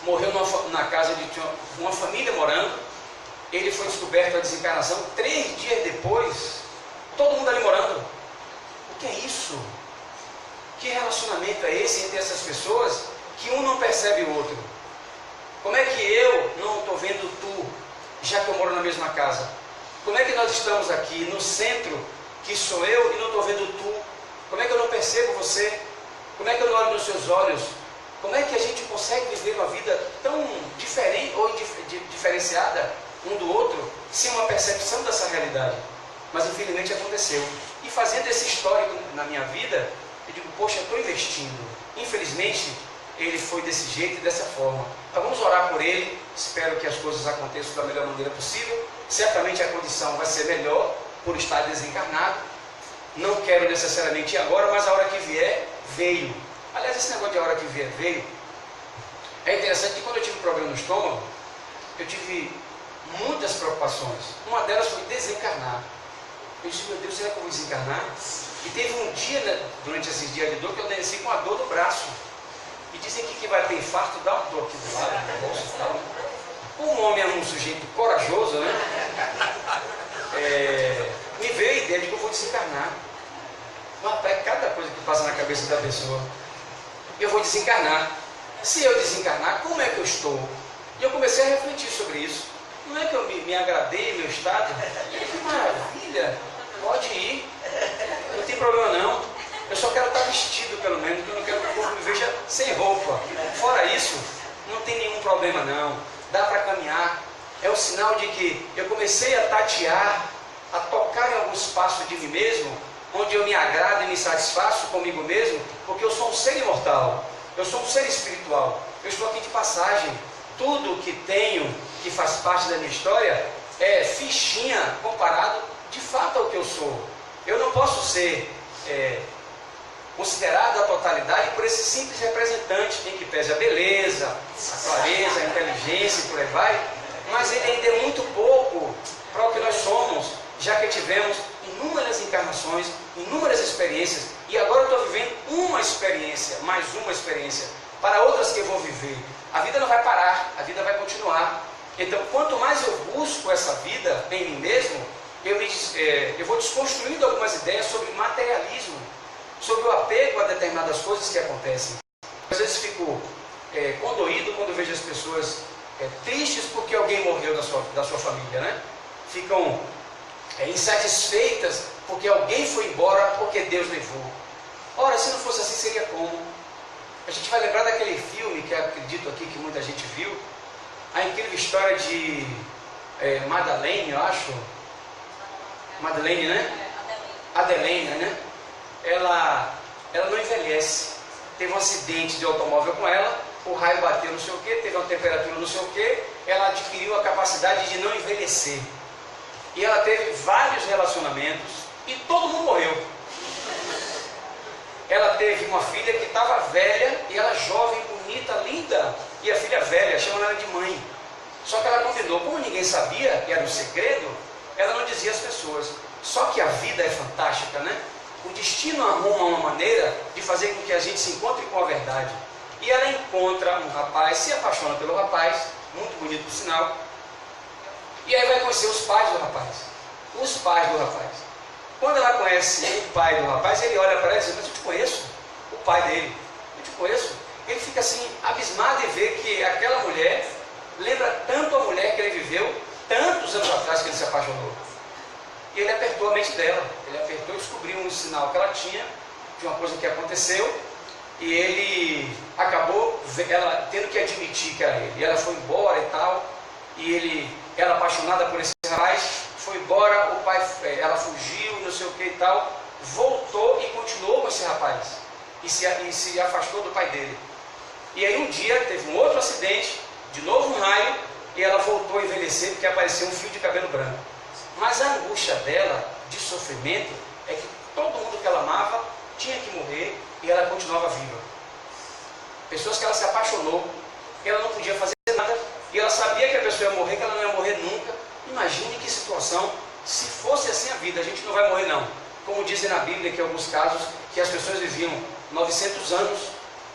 Morreu na casa de uma família morando. Ele foi descoberto a desencarnação 3 dias depois. Todo mundo ali morando. O que é isso? Que relacionamento é esse entre essas pessoas que um não percebe o outro? Como é que eu não estou vendo tu, já que eu moro na mesma casa? Como é que nós estamos aqui no centro, que sou eu, e não estou vendo tu? Como é que eu não percebo você? Como é que eu não olho nos seus olhos? Como é que a gente consegue viver uma vida tão diferente ou diferenciada um do outro, sem uma percepção dessa realidade? Mas infelizmente aconteceu. E fazendo esse histórico na minha vida, eu digo, poxa, eu estou investindo. Infelizmente, ele foi desse jeito e dessa forma. Então vamos orar por ele. Espero que as coisas aconteçam da melhor maneira possível. Certamente a condição vai ser melhor por estar desencarnado. Não quero necessariamente ir agora, mas a hora que vier, veio. Aliás, esse negócio de a hora que vier, veio. É interessante que quando eu tive problema no estômago, eu tive muitas preocupações. Uma delas foi desencarnar. Eu disse, meu Deus, será que eu vou desencarnar? E teve um dia, né, durante esses dias de dor, que eu desci com a dor no braço. E dizem que quem vai ter infarto dá uma dor aqui do lado, no bolso e tal. Um homem é um sujeito corajoso, né? Me veio a ideia de que eu vou desencarnar. É cada coisa que passa na cabeça da pessoa. Eu vou desencarnar. Se eu desencarnar, como é que eu estou? E eu comecei a refletir sobre isso. Não é que eu me agradei, meu estado? Que maravilha! Pode ir. Não tem problema não. Eu só quero estar vestido, pelo menos, porque eu não quero que o povo me veja sem roupa. Fora isso, não tem nenhum problema não. Dá para caminhar. É um sinal de que eu comecei a tatear, a tocar em alguns passos de mim mesmo, onde eu me agrado e me satisfaço comigo mesmo, porque eu sou um ser imortal. Eu sou um ser espiritual. Eu estou aqui de passagem. Tudo que tenho, que faz parte da minha história, é fichinha comparado de fato ao que eu sou. Eu não posso ser considerado a totalidade por esse simples representante, em que pese a beleza, a clareza, a inteligência e por aí vai, mas ele ainda é muito pouco para o que nós somos, já que tivemos inúmeras encarnações, inúmeras experiências, e agora eu estou vivendo uma experiência, mais uma experiência, para outras que eu vou viver. A vida não vai parar, a vida vai continuar. Então, quanto mais eu busco essa vida em mim mesmo, eu vou desconstruindo algumas ideias sobre materialismo, sobre o apego a determinadas coisas que acontecem. Às vezes fico condoído quando vejo as pessoas tristes porque alguém morreu da sua família, né? Ficam insatisfeitas porque alguém foi embora, porque Deus levou. Ora, se não fosse assim, seria como? A gente vai lembrar daquele filme que eu acredito aqui que muita gente viu, a incrível história de Madeleine, eu acho. Madeleine, né? Adelaine, né? Ela não envelhece. Teve um acidente de automóvel com ela, o raio bateu não sei o que, teve uma temperatura não sei o que, ela adquiriu a capacidade de não envelhecer. E ela teve vários relacionamentos e todo mundo morreu. Ela teve uma filha que estava velha e ela jovem, bonita, linda. E a filha velha, chamando ela de mãe. Só que ela combinou, como ninguém sabia, e era um segredo, ela não dizia às pessoas. Só que a vida é fantástica, né? O destino arruma uma maneira de fazer com que a gente se encontre com a verdade. E ela encontra um rapaz, se apaixona pelo rapaz, muito bonito por sinal. E aí vai conhecer os pais do rapaz. Os pais do rapaz. Quando ela conhece o pai do rapaz, ele olha para ela e diz, mas eu te conheço, o pai dele, eu te conheço. Ele fica assim, abismado em ver que aquela mulher lembra tanto a mulher que ele viveu tantos anos atrás que ele se apaixonou. E ele apertou a mente dela, ele apertou e descobriu um sinal que ela tinha de uma coisa que aconteceu, e ele acabou, ela tendo que admitir que era ele. E ela foi embora e tal, e ela apaixonada por esse rapaz, foi embora, o pai, ela fugiu, não sei o que e tal, voltou e continuou com esse rapaz, e se afastou do pai dele. E aí um dia teve um outro acidente, de novo um raio, e ela voltou a envelhecer porque apareceu um fio de cabelo branco. Mas a angústia dela, de sofrimento, é que todo mundo que ela amava tinha que morrer e ela continuava viva. Pessoas que ela se apaixonou, que ela não podia fazer nada, e ela sabia que a pessoa ia morrer, que ela não ia morrer nunca. Imagine que situação, se fosse assim a vida, a gente não vai morrer não. Como dizem na Bíblia que em alguns casos, que as pessoas viviam 900 anos,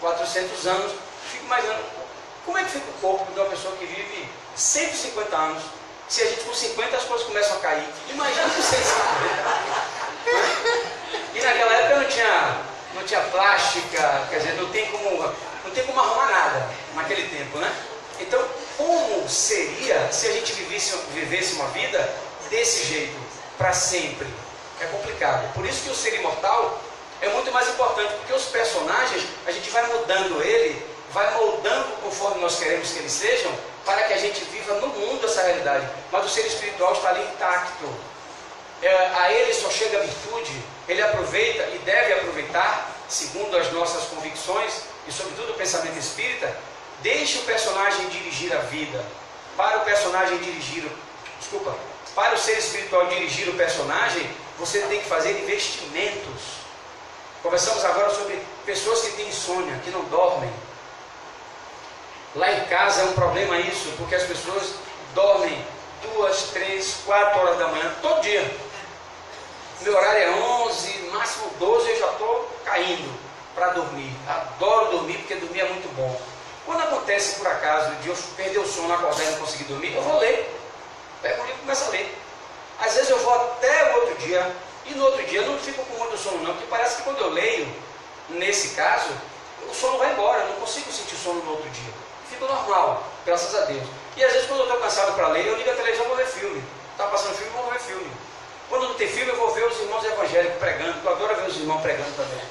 400 anos, fico imaginando, como é que fica o corpo de uma pessoa que vive 150 anos? Se a gente com 50 as coisas começam a cair. Imagina com 150. E naquela época não tinha plástica, quer dizer, não tem como arrumar nada naquele tempo, né? Então, como seria se a gente vivesse uma vida desse jeito, para sempre? É complicado. Por isso que o ser imortal é muito mais importante, porque os personagens, a gente vai mudando ele, vai moldando conforme nós queremos que eles sejam, para que a gente viva no mundo essa realidade. Mas o ser espiritual está ali intacto. A ele só chega a virtude, ele aproveita e deve aproveitar, segundo as nossas convicções, e sobretudo o pensamento espírita. Deixe o personagem dirigir a vida. Para o personagem para o ser espiritual dirigir o personagem, você tem que fazer investimentos. Conversamos agora sobre pessoas que têm insônia, que não dormem. Lá em casa é um problema isso, porque as pessoas dormem 2, 3, 4 horas da manhã, todo dia. Meu horário é 11, máximo 12, eu já estou caindo para dormir. Adoro dormir, porque dormir é muito bom. Quando acontece, por acaso, de eu perder o sono, acordar e não conseguir dormir, eu vou ler. Pego o livro e começo a ler. Às vezes eu vou até o outro dia, e no outro dia eu não fico com muito sono não, porque parece que quando eu leio, nesse caso, o sono vai embora, eu não consigo sentir sono no outro dia. Fico normal, graças a Deus. E às vezes quando eu estou cansado para ler, eu ligo a televisão e vou ver filme. Está passando filme, eu vou ver filme. Quando não tem filme, eu vou ver os irmãos evangélicos pregando, eu adoro ver os irmãos pregando também.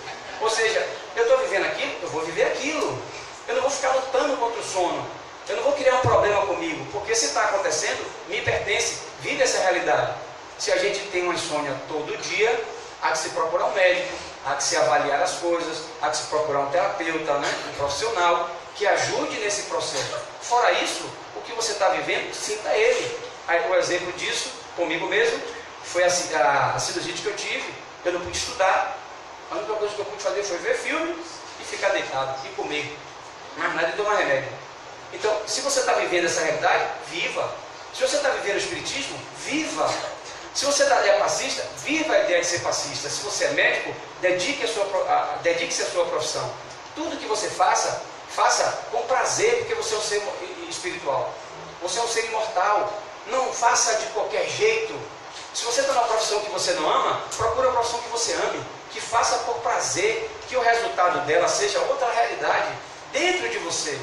Ou seja, eu estou vivendo aquilo, eu vou viver aquilo. Eu não vou ficar lutando contra o sono. Eu não vou criar um problema comigo, porque se está acontecendo, me pertence, vive essa realidade. Se a gente tem uma insônia todo dia, há que se procurar um médico, há que se avaliar as coisas, há que se procurar um terapeuta, né? Um profissional, que ajude nesse processo. Fora isso, o que você está vivendo, sinta ele. Aí, o exemplo disso, comigo mesmo, foi a sinusite que eu tive. Eu não pude estudar. A única coisa que eu pude fazer foi ver filme e ficar deitado e comer. Mais nada e tomar remédio. Então, se você está vivendo essa realidade, viva. Se você está vivendo o espiritismo, viva. Se você é passista, viva a ideia de ser passista. Se você é médico, dedique-se à sua profissão. Tudo que você faça, faça com prazer, porque você é um ser espiritual. Você é um ser imortal. Não faça de qualquer jeito. Se você está numa profissão que você não ama, procure uma profissão que você ame, que faça por prazer, que o resultado dela seja outra realidade dentro de você.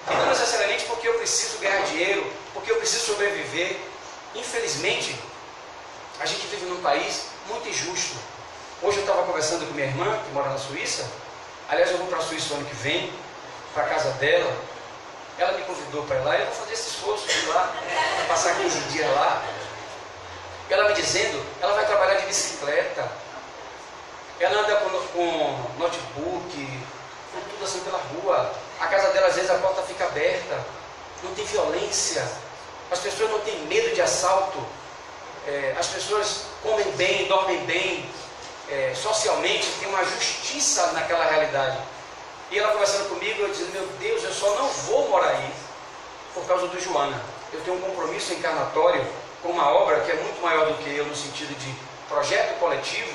E não necessariamente porque eu preciso ganhar dinheiro, porque eu preciso sobreviver. Infelizmente, a gente vive num país muito injusto. Hoje eu estava conversando com minha irmã, que mora na Suíça. Aliás, eu vou para a Suíça o ano que vem, para a casa dela. Ela me convidou para ir lá e eu vou fazer esse esforço de ir lá, passar 15 dias lá. Ela me dizendo, ela vai trabalhar de bicicleta. Ela anda com notebook, com tudo assim pela rua. A casa dela, às vezes, a porta fica aberta. Não tem violência. As pessoas não têm medo de assalto. As pessoas comem bem, dormem bem. Socialmente, tem uma justiça naquela realidade. E ela conversando comigo, eu dizendo, meu Deus, eu só não vou morar aí por causa do Joana. Eu tenho um compromisso encarnatório com uma obra que é muito maior do que eu, no sentido de projeto coletivo,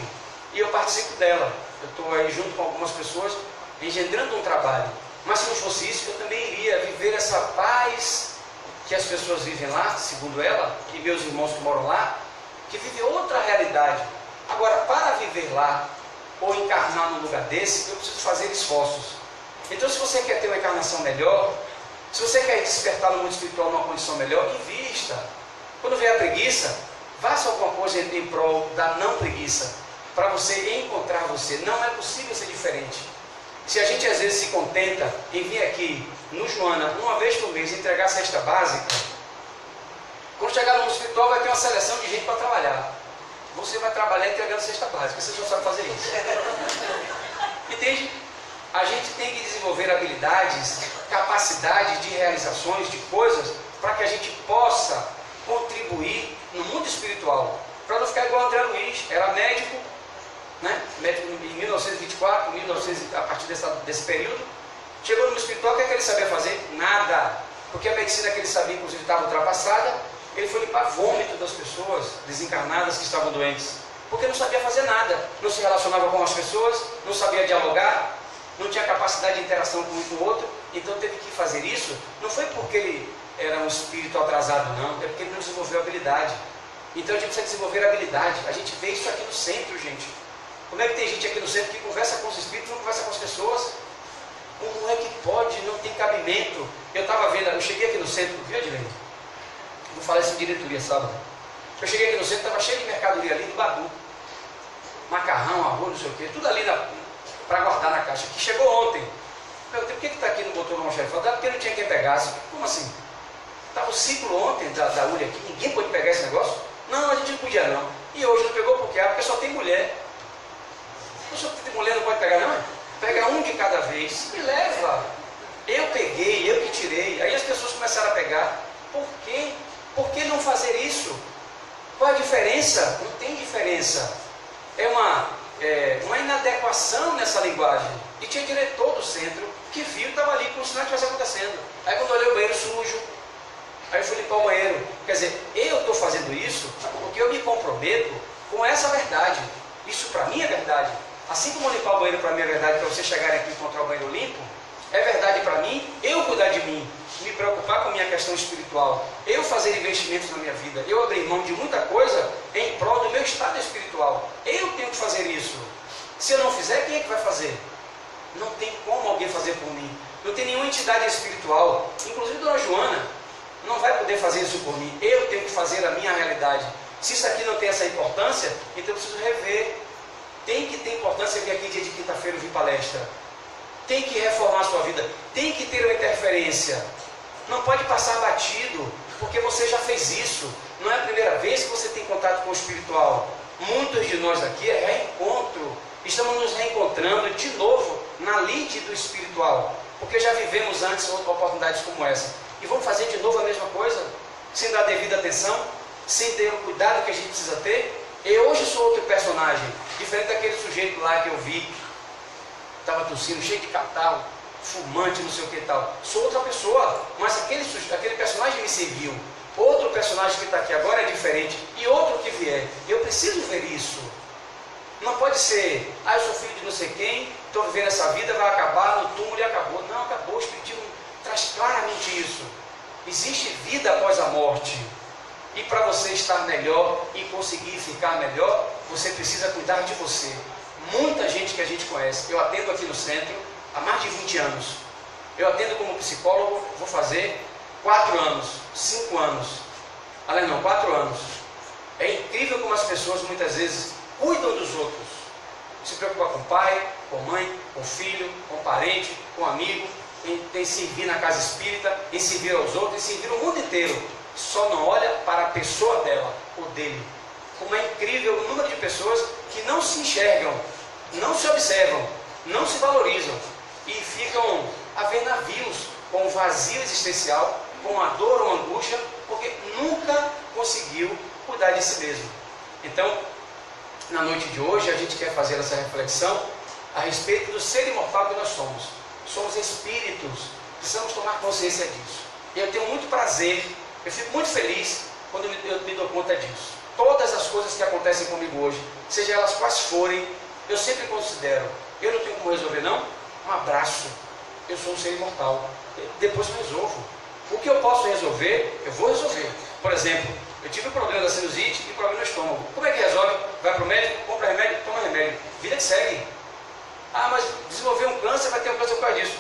e eu participo dela. Eu estou aí junto com algumas pessoas, engendrando um trabalho. Mas se não fosse isso, eu também iria viver essa paz que as pessoas vivem lá, segundo ela, e meus irmãos que moram lá, que vivem outra realidade. Agora, para viver lá, ou encarnar num lugar desse, eu preciso fazer esforços. Então, se você quer ter uma encarnação melhor, se você quer despertar no mundo espiritual numa condição melhor, invista. Quando vier a preguiça, faça alguma coisa em prol da não preguiça, para você encontrar você. Não é possível ser diferente. Se a gente às vezes se contenta em vir aqui no Joana, uma vez por mês, entregar a cesta básica, quando chegar no mundo espiritual vai ter uma seleção de gente para trabalhar. Você vai trabalhar entregando cesta básica, você só sabe fazer isso. Entende? A gente tem que desenvolver habilidades, capacidades de realizações, de coisas, para que a gente possa contribuir no mundo espiritual. Para não ficar igual o André Luiz, era médico, né? Médico em 1924, a partir desse período. Chegou no mundo espiritual, o que é que ele sabia fazer? Nada. Porque a medicina que ele sabia, inclusive, estava ultrapassada. Ele foi limpar vômito das pessoas desencarnadas que estavam doentes. Porque não sabia fazer nada. Não se relacionava com as pessoas, não sabia dialogar, não tinha capacidade de interação com um e com o outro. Então teve que fazer isso. Não foi porque ele era um espírito atrasado, não. É porque ele não desenvolveu habilidade. Então a gente precisa desenvolver habilidade. A gente vê isso aqui no centro, gente. Como é que tem gente aqui no centro que conversa com os espíritos e não conversa com as pessoas? Como é que pode? Não tem cabimento. Eu estava vendo, eu cheguei aqui no centro, viu, Adilene? Vou falar isso em diretoria sábado. Eu cheguei aqui no centro, estava cheio de mercadoria ali do Badu. Macarrão, arroz, não sei o quê, tudo ali para guardar na caixa. Que chegou ontem. Eu perguntei, por que está aqui não botou no almoxarifado? Porque não tinha quem pegasse. Como assim? Estava o ciclo ontem da Uri aqui, ninguém pôde pegar esse negócio? Não, a gente não podia não. E hoje não pegou por quê? Porque só tem mulher. Só tem mulher, não pode pegar não? Pega um de cada vez e leva. Eu peguei, eu que tirei. Aí as pessoas começaram a pegar. Por quê? Por que não fazer isso? Qual a diferença? Não tem diferença. É uma inadequação nessa linguagem. E tinha diretor do centro que viu e estava ali como se nada estivesse acontecendo. Aí quando eu olhei o banheiro sujo, aí eu fui limpar o banheiro. Quer dizer, eu estou fazendo isso porque eu me comprometo com essa verdade. Isso para mim é verdade. Assim como limpar o banheiro para mim é verdade, para você chegar aqui e encontrar o banheiro limpo, é verdade para mim eu cuidar de mim, me preocupar com a minha questão espiritual, eu fazer investimentos na minha vida, eu abrir mão de muita coisa em prol do meu estado espiritual. Eu tenho que fazer isso. Se eu não fizer, quem é que vai fazer? Não tem como alguém fazer por mim. Não tem nenhuma entidade espiritual, inclusive Dona Joana, não vai poder fazer isso por mim. Eu tenho que fazer a minha realidade. Se isso aqui não tem essa importância, então eu preciso rever. Tem que ter importância vir aqui dia de quinta-feira ouvir palestra. Tem que reformar a sua vida. Tem que ter uma interferência. Não pode passar batido, porque você já fez isso. Não é a primeira vez que você tem contato com o espiritual. Muitos de nós aqui é reencontro. Estamos nos reencontrando de novo na lide do espiritual. Porque já vivemos antes oportunidades como essa. E vamos fazer de novo a mesma coisa? Sem dar devida atenção? Sem ter o cuidado que a gente precisa ter? Eu hoje sou outro personagem, diferente daquele sujeito lá que eu vi, estava tossindo, cheio de catarro, fumante, não sei o que e tal. Sou outra pessoa, mas aquele personagem me serviu. Outro personagem que está aqui agora é diferente, e outro que vier. Eu preciso ver isso. Não pode ser, eu sou filho de não sei quem, estou vivendo essa vida, vai acabar no túmulo e acabou. Não, acabou. O Espiritismo traz claramente isso. Existe vida após a morte. E para você estar melhor e conseguir ficar melhor, você precisa cuidar de você. Muita gente que a gente conhece, eu atendo aqui no centro há mais de 20 anos. Eu atendo como psicólogo, vou fazer 4 anos, 5 anos. Além não, 4 anos. É incrível como as pessoas muitas vezes cuidam dos outros. Se preocupar com o pai, com a mãe, com o filho, com o parente, com o amigo, em servir na casa espírita, em servir aos outros, em servir o mundo inteiro. Só não olha para a pessoa dela ou dele. Como é incrível o número de pessoas que não se enxergam, não se observam, não se valorizam e ficam a ver navios com um vazio existencial, com uma dor ou angústia, porque nunca conseguiu cuidar de si mesmo. Então, na noite de hoje, a gente quer fazer essa reflexão a respeito do ser imortal que nós somos. Somos espíritos, precisamos tomar consciência disso. E eu tenho muito prazer, eu fico muito feliz quando eu me dou conta disso. Todas as coisas que acontecem comigo hoje, seja elas quais forem, eu sempre considero, eu não tenho como resolver não, um abraço, eu sou um ser imortal, depois eu resolvo. O que eu posso resolver, eu vou resolver. Por exemplo, eu tive um problema da sinusite e problema no estômago. Como é que resolve? Vai para o médico, compra remédio, toma remédio. Vida que segue. Mas desenvolver um câncer, vai ter um câncer por causa disso.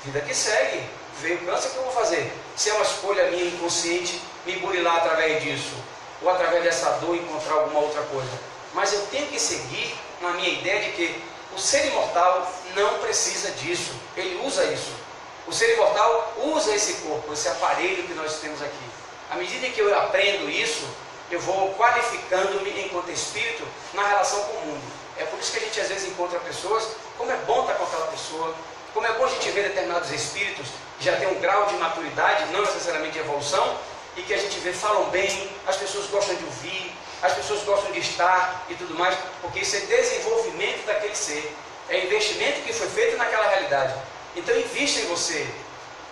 Vida que segue. Veio o câncer, o que eu vou fazer? Se é uma escolha minha inconsciente, me burilar através disso, ou através dessa dor encontrar alguma outra coisa. Mas eu tenho que seguir na minha ideia de que o ser imortal não precisa disso. Ele usa isso. O ser imortal usa esse corpo, esse aparelho que nós temos aqui. À medida que eu aprendo isso, eu vou qualificando-me enquanto espírito na relação com o mundo. É por isso que a gente às vezes encontra pessoas, como é bom estar com aquela pessoa, como é bom a gente ver determinados espíritos que já têm um grau de maturidade, não necessariamente de evolução, e que a gente vê, falam bem, as pessoas gostam de ouvir, as pessoas gostam de estar e tudo mais, porque isso é desenvolvimento daquele ser, é investimento que foi feito naquela realidade. Então invista em você.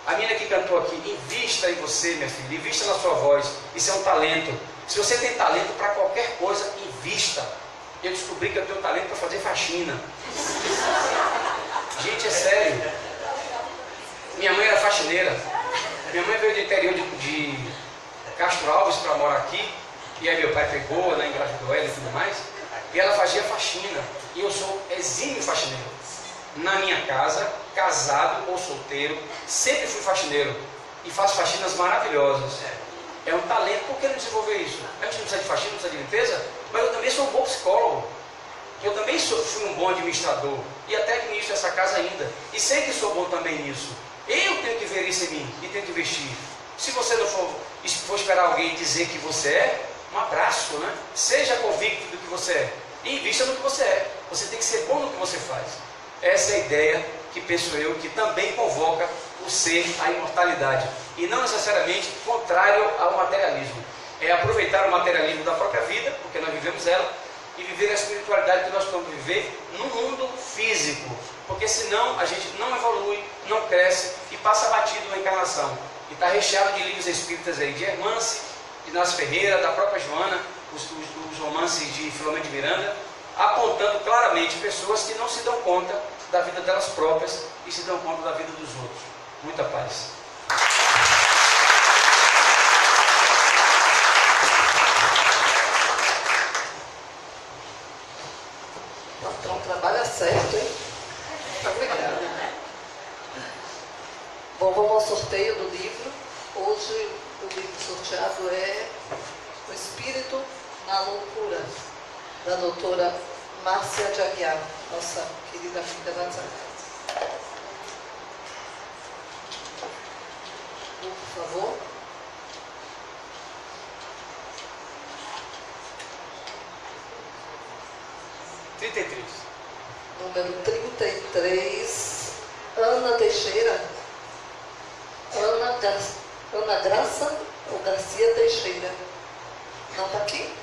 A menina que cantou aqui, invista em você, minha filha, invista na sua voz, isso é um talento. Se você tem talento para qualquer coisa, invista. Eu descobri que eu tenho talento para fazer faxina. Gente, é sério. Minha mãe era faxineira. Minha mãe veio do interior de Castro Alves para morar aqui. E aí meu pai pegou, engravidou ela e tudo mais. E ela fazia faxina. E eu sou exímio faxineiro. Na minha casa, casado ou solteiro, sempre fui faxineiro. E faço faxinas maravilhosas. É um talento. Por que não desenvolver isso? A gente não precisa de faxina, não precisa de limpeza, mas eu também sou um bom psicólogo. Eu também fui um bom administrador. E até administro essa casa ainda. E sei que sou bom também nisso. Eu tenho que ver isso em mim e tenho que investir. Se você não for esperar alguém dizer que você é, um abraço, né? Seja convicto do que você é. E invista no que você é. Você tem que ser bom no que você faz. Essa é a ideia que penso eu, que também convoca o ser à imortalidade. E não necessariamente contrário ao materialismo. É aproveitar o materialismo da própria vida, porque nós vivemos ela, e viver a espiritualidade que nós vamos viver no mundo físico. Porque senão a gente não evolui, não cresce e passa batido na encarnação. E está recheado de livros espíritas aí, de Hermance, de Inácio Ferreira, da própria Joana, os romances de Filomeno de Miranda, apontando claramente pessoas que não se dão conta da vida delas próprias e se dão conta da vida dos outros. Muita paz. Então, trabalha certo, hein? Obrigada. Bom, vamos ao sorteio do livro. Hoje o livro sorteado é O Espírito na Loucura, da doutora Márcia de Aguiar, nossa querida filha da Nazaré. Por favor. Número 33, Ana Teixeira. Ana Graça ou Garcia Teixeira. Não está aqui?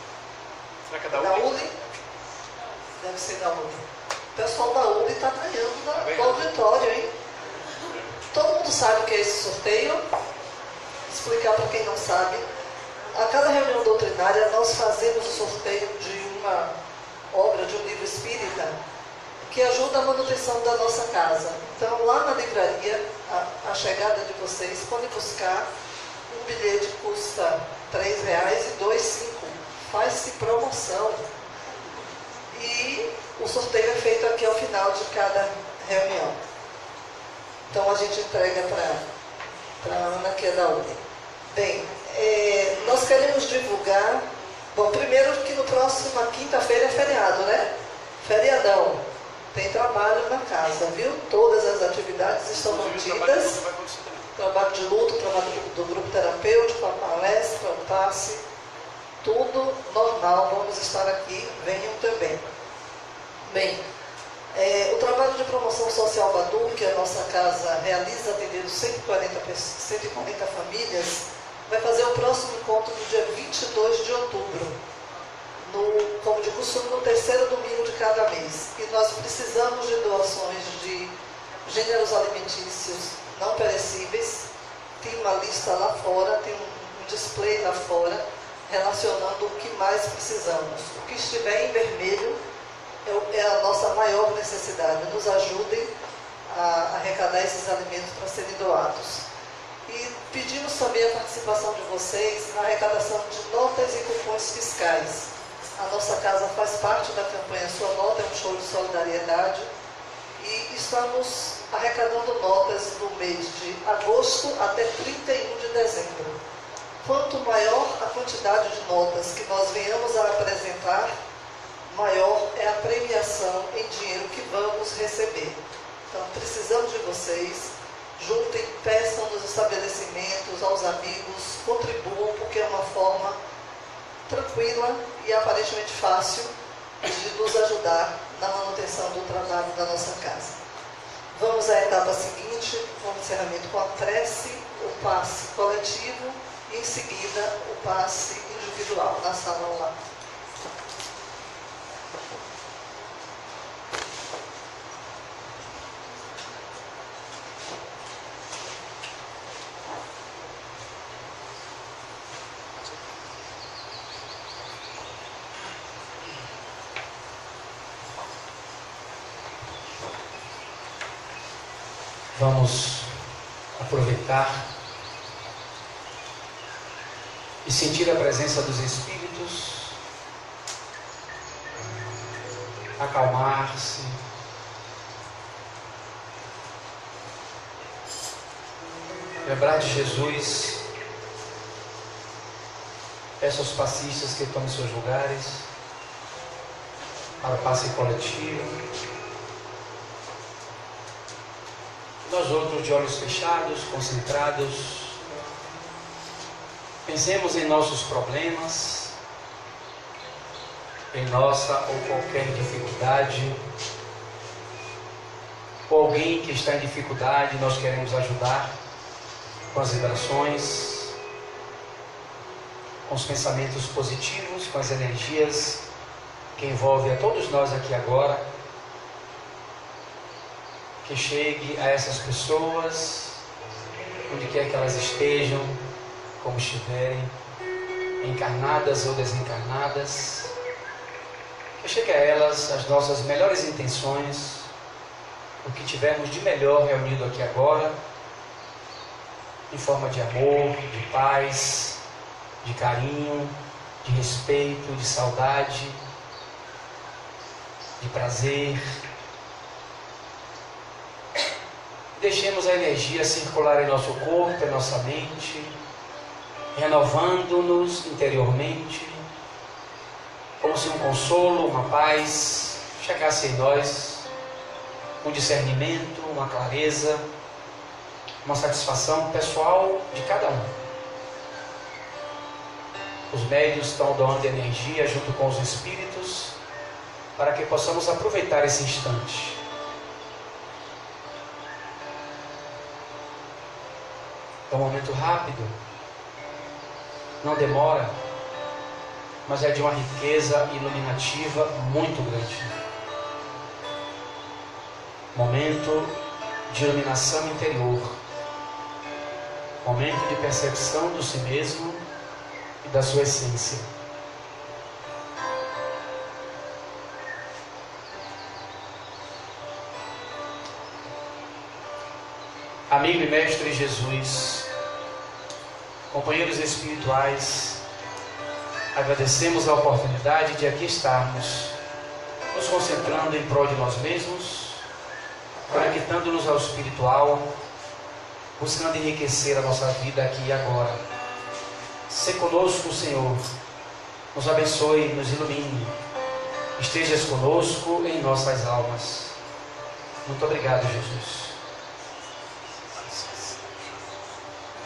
Será que é da ULI? Deve ser da ULI. O pessoal da ULI está ganhando no auditório, hein? Todo mundo sabe o que é esse sorteio? Vou explicar para quem não sabe. A cada reunião doutrinária nós fazemos o sorteio de uma obra, de um livro espírita, que ajuda a manutenção da nossa casa. Então, lá na livraria, a chegada de vocês, podem buscar um bilhete que custa R$ 3,00 e 2,5. Faz-se promoção. E o sorteio é feito aqui ao final de cada reunião. Então, a gente entrega para a Ana, que é da UNE. Bem, nós queremos divulgar... Bom, primeiro que no próximo quinta-feira é feriado, né? Feriadão. Tem trabalho na casa, viu? Todas as atividades estão mantidas. Trabalho de luto, trabalho do grupo terapêutico, a palestra, o passe, tudo normal. Vamos estar aqui, venham também. Bem, o trabalho de promoção social Badu, que a nossa casa realiza, atendendo 140 famílias, vai fazer o próximo encontro no dia 22 de outubro. Como de costume, no terceiro domingo de cada mês. E nós precisamos de doações de gêneros alimentícios não perecíveis. Tem uma lista lá fora, tem um display lá fora, relacionando o que mais precisamos. O que estiver em vermelho é a nossa maior necessidade. Nos ajudem a arrecadar esses alimentos para serem doados. E pedimos também a participação de vocês na arrecadação de notas e cupons fiscais. A nossa casa faz parte da campanha Sua Nota é um Show de Solidariedade e estamos arrecadando notas do mês de agosto até 31 de dezembro. Quanto maior a quantidade de notas que nós venhamos a apresentar, maior é a premiação em dinheiro que vamos receber. Então, precisamos de vocês. Juntem, peçam nos estabelecimentos, aos amigos, contribuam, porque é uma forma tranquila e aparentemente fácil de nos ajudar na manutenção do trabalho da nossa casa. Vamos à etapa seguinte, com o encerramento com a prece, o passe coletivo e em seguida o passe individual na sala ao lado. Vamos aproveitar e sentir a presença dos Espíritos acalmar-se. Lembrar de Jesus. Peço aos passistas que tomem seus lugares para o passe coletivo. Nós outros, de olhos fechados, concentrados, pensemos em nossos problemas, em nossa ou qualquer dificuldade, ou alguém que está em dificuldade, nós queremos ajudar com as vibrações, com os pensamentos positivos, com as energias que envolvem a todos nós aqui agora. Que chegue a essas pessoas, onde quer que elas estejam, como estiverem, encarnadas ou desencarnadas. Que chegue a elas as nossas melhores intenções, o que tivermos de melhor reunido aqui agora, em forma de amor, de paz, de carinho, de respeito, de saudade, de prazer. Deixemos a energia circular em nosso corpo, em nossa mente, renovando-nos interiormente, como se um consolo, uma paz chegasse em nós, um discernimento, uma clareza, uma satisfação pessoal de cada um. Os médiuns estão doando energia junto com os espíritos para que possamos aproveitar esse instante. É um momento rápido, não demora, mas é de uma riqueza iluminativa muito grande. Momento de iluminação interior, momento de percepção do si mesmo e da sua essência. Amigo e Mestre Jesus, companheiros espirituais, agradecemos a oportunidade de aqui estarmos, nos concentrando em prol de nós mesmos, conectando-nos ao espiritual, buscando enriquecer a nossa vida aqui e agora. Se conosco, Senhor, nos abençoe, nos ilumine, estejas conosco em nossas almas. Muito obrigado, Jesus.